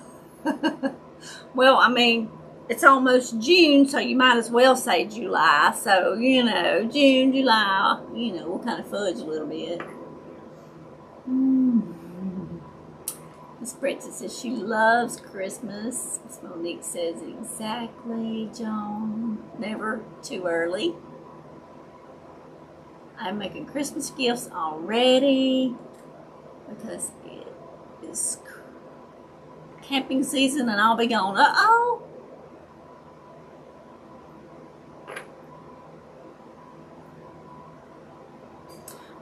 Well, I mean, it's almost June, so you might as well say July. So, you know, June, July, you know, we'll kind of fudge a little bit. Miss Bridget says she loves Christmas. Miss Monique says exactly, Joan. Never too early. I'm making Christmas gifts already because it is camping season and I'll be gone. Uh-oh.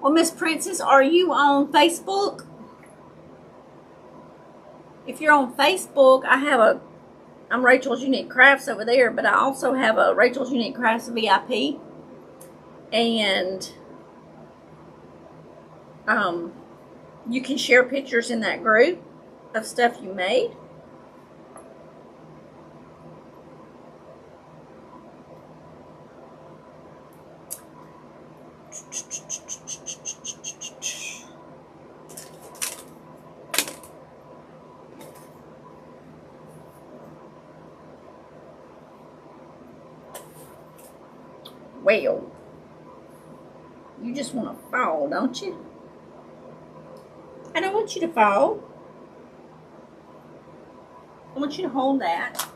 Well, Miss Princess, are you on Facebook? If you're on Facebook, I'm Rachel's Unique Crafts over there, but I also have a Rachel's Unique Crafts VIP. And you can share pictures in that group of stuff you made. Well, you just want to fall, don't you? I don't want you to fall. I want you to hold that.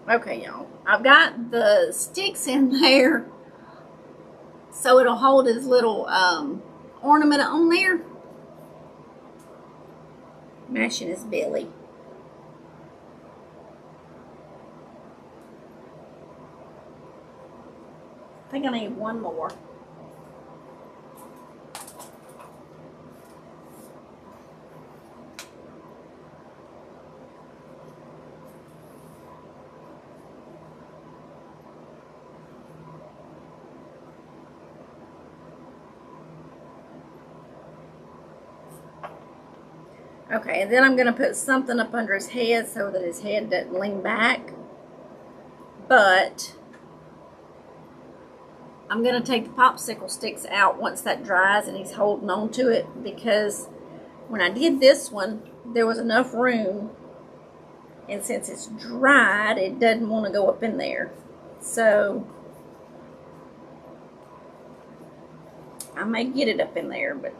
Okay, y'all. I've got the sticks in there so it'll hold his little ornament on there. Mashing his belly. I think I need one more. Okay, and then I'm going to put something up under his head so that his head doesn't lean back. But I'm going to take the popsicle sticks out once that dries and he's holding on to it, because when I did this one, there was enough room, and since it's dried, it doesn't want to go up in there. So I may get it up in there, but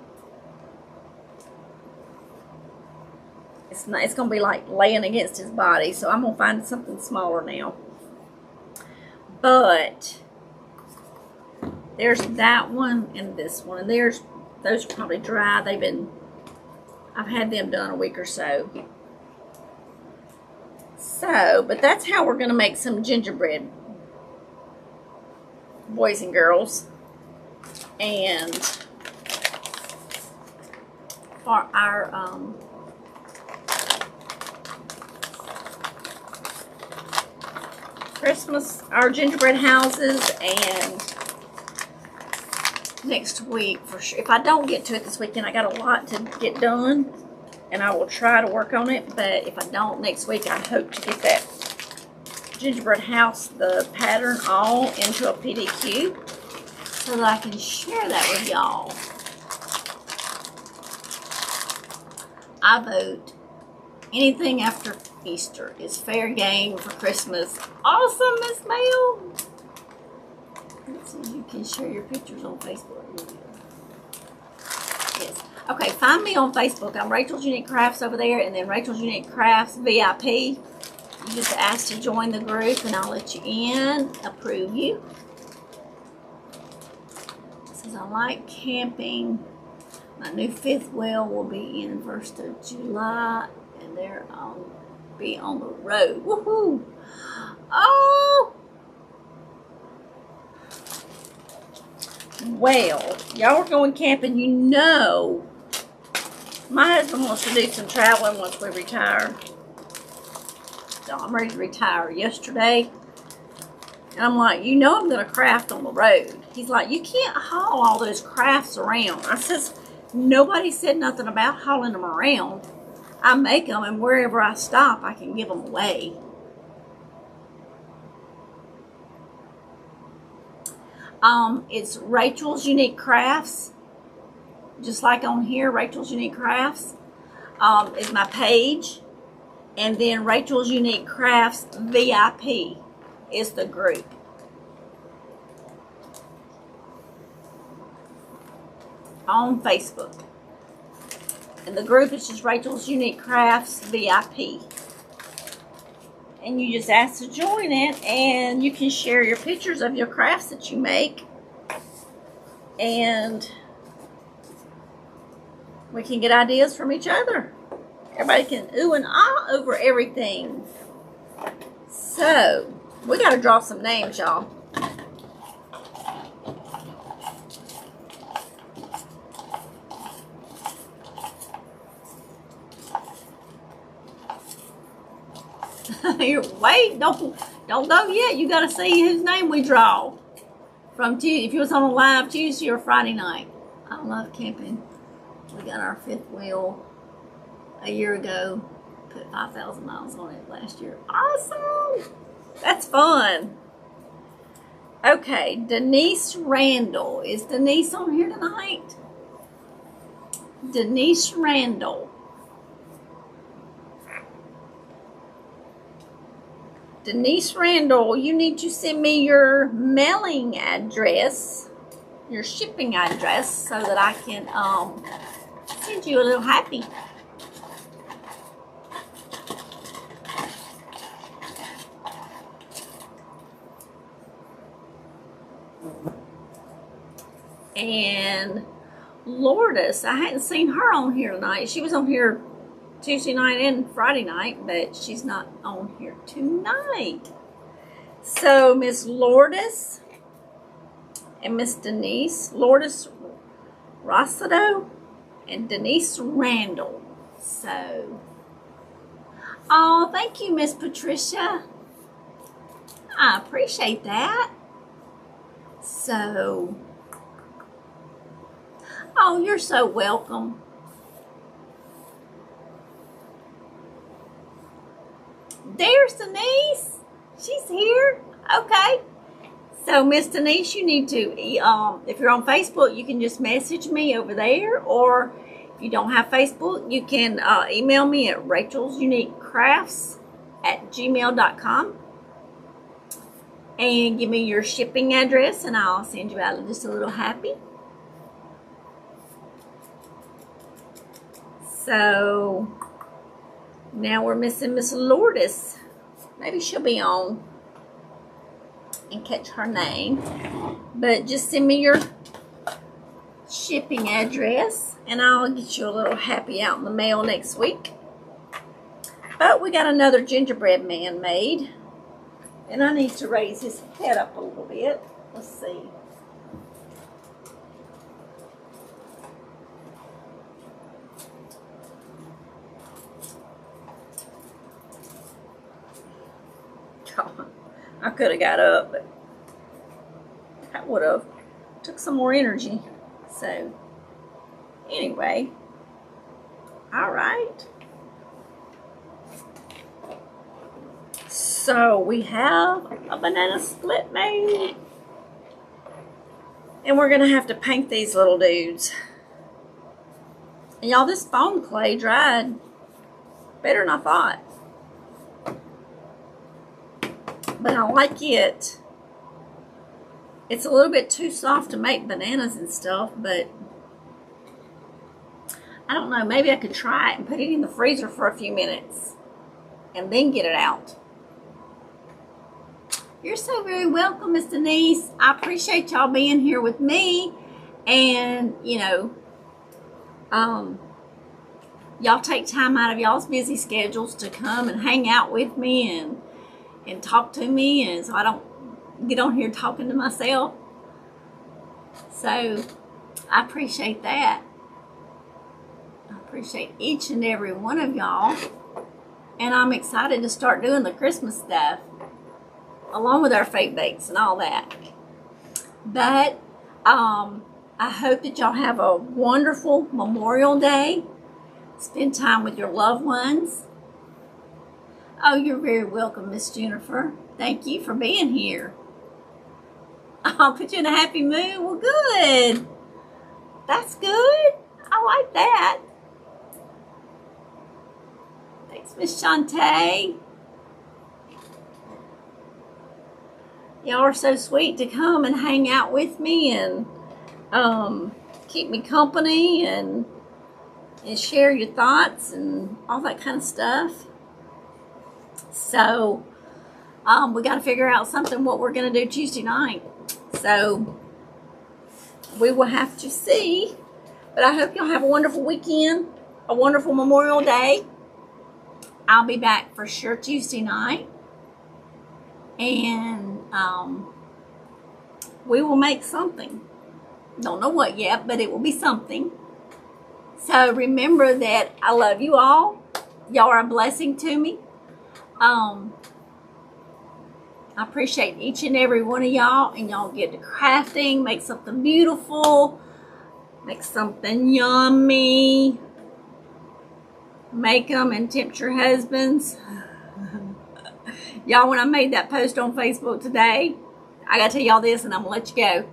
it's going to be like laying against his body, so I'm going to find something smaller now. But there's that one and this one, and those are probably dry. I've had them done a week or so. But that's how we're going to make some gingerbread, boys and girls. And Christmas, our gingerbread houses, and next week for sure. If I don't get to it this weekend, I got a lot to get done, and I will try to work on it. But if I don't next week, I hope to get that gingerbread house, the pattern, all into a PDQ so that I can share that with y'all. I vote anything after Easter is fair game for Christmas. Awesome, Miss Mel. Let's see, you can share your pictures on Facebook. Yes. Okay, find me on Facebook. I'm Rachel's Unique Crafts over there, and then Rachel's Unique Crafts VIP. You just ask to join the group, and I'll let you in, approve you. It says, I like camping. My new fifth wheel will be in 1st of July, and there I'll be on the road. Woohoo! Oh! Well, y'all are going camping, you know. My husband wants to do some traveling once we retire. So I'm ready to retire yesterday. And I'm like, you know I'm going to craft on the road. He's like, you can't haul all those crafts around. I says, nobody said nothing about hauling them around. I make them, and wherever I stop, I can give them away. It's Rachel's Unique Crafts. Just like on here, Rachel's Unique Crafts is my page. And then Rachel's Unique Crafts VIP is the group. On Facebook. And the group is just Rachel's Unique Crafts VIP. And you just ask to join it, and you can share your pictures of your crafts that you make. And we can get ideas from each other. Everybody can ooh and ah over everything. So, we got to draw some names, y'all. Wait, don't go yet. You got to see whose name we draw. From Tuesday, if you was on a live Tuesday or Friday night. I love camping. We got our fifth wheel a year ago. Put 5,000 miles on it last year. Awesome! That's fun. Okay, Denise Randall. Is Denise on here tonight? Denise Randall. Denise Randall, you need to send me your mailing address, your shipping address, so that I can send you a little happy. And Lourdes, I hadn't seen her on here tonight. She was on here Tuesday night and Friday night, but she's not on here tonight. So Miss Lourdes and Miss Denise, Lourdes Rossado and Denise Randall. So, oh, thank you, Miss Patricia. I appreciate that. So, oh, you're so welcome. There's Denise. She's here. Okay. So, Miss Denise, you need to, if you're on Facebook, you can just message me over there. Or if you don't have Facebook, you can email me at rachelsuniquecrafts@gmail.com. And give me your shipping address, and I'll send you out just a little happy. So, now we're missing Miss Lourdes. Maybe she'll be on and catch her name. But just send me your shipping address, and I'll get you a little happy out in the mail next week. But we got another gingerbread man made. And I need to raise his head up a little bit. Let's see. I could have got up, but that would have took some more energy. So anyway, all right. So we have a banana split made. And we're going to have to paint these little dudes. And y'all, this foam clay dried better than I thought. But I like it. It's a little bit too soft to make bananas and stuff, but I don't know. Maybe I could try it and put it in the freezer for a few minutes and then get it out. You're so very welcome, Miss Denise. I appreciate y'all being here with me. And, you know, y'all take time out of y'all's busy schedules to come and hang out with me and talk to me. And so I don't get on here talking to myself. So I appreciate that. I appreciate each and every one of y'all. And I'm excited to start doing the Christmas stuff, along with our fake bakes and all that. But I hope that y'all have a wonderful Memorial Day. Spend time with your loved ones. Oh, you're very welcome, Miss Jennifer. Thank you for being here. I'll put you in a happy mood. Well, good. That's good. I like that. Thanks, Miss Shantae. Y'all are so sweet to come and hang out with me and keep me company and share your thoughts and all that kind of stuff. So we got to figure out something what we're going to do Tuesday night. So we will have to see. But I hope y'all have a wonderful weekend, a wonderful Memorial Day. I'll be back for sure Tuesday night. And we will make something. Don't know what yet, but it will be something. So remember that I love you all. Y'all are a blessing to me. I appreciate each and every one of y'all. And y'all get to crafting, make something beautiful, make something yummy. Make them and tempt your husbands. Y'all, when I made that post on Facebook today, I gotta tell y'all this and I'm gonna let you go.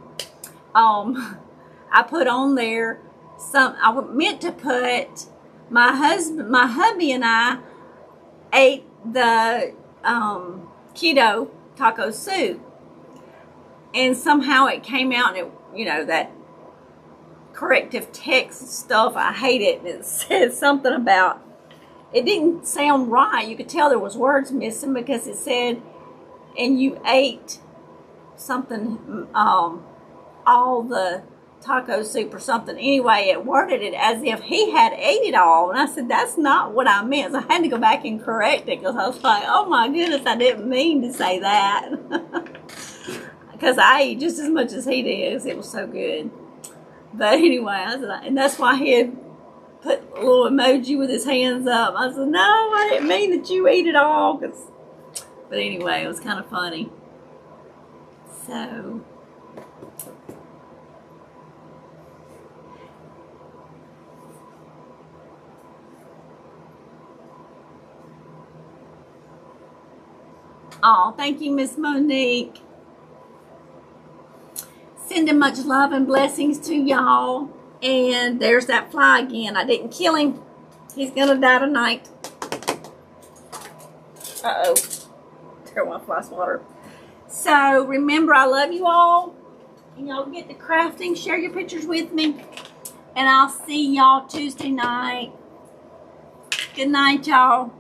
I put on there I meant to put my hubby and I ate the keto taco soup. And somehow it came out and it, you know, that corrective text stuff, I hate it. And it said something about, it didn't sound right. You could tell there was words missing because it said, and you ate something, all the taco soup or something. Anyway, it worded it as if he had ate it all. And I said, that's not what I meant. So I had to go back and correct it because I was like, oh my goodness, I didn't mean to say that. Because I ate just as much as he did. It was so good. But anyway, I said, and that's why he had put a little emoji with his hands up. I said, no, I didn't mean that you ate it all. But anyway, it was kind of funny. So, oh, thank you, Miss Monique. Sending much love and blessings to y'all. And there's that fly again. I didn't kill him. He's going to die tonight. Uh-oh. There went fly swatter. So, remember, I love you all. And y'all get to crafting. Share your pictures with me. And I'll see y'all Tuesday night. Good night, y'all.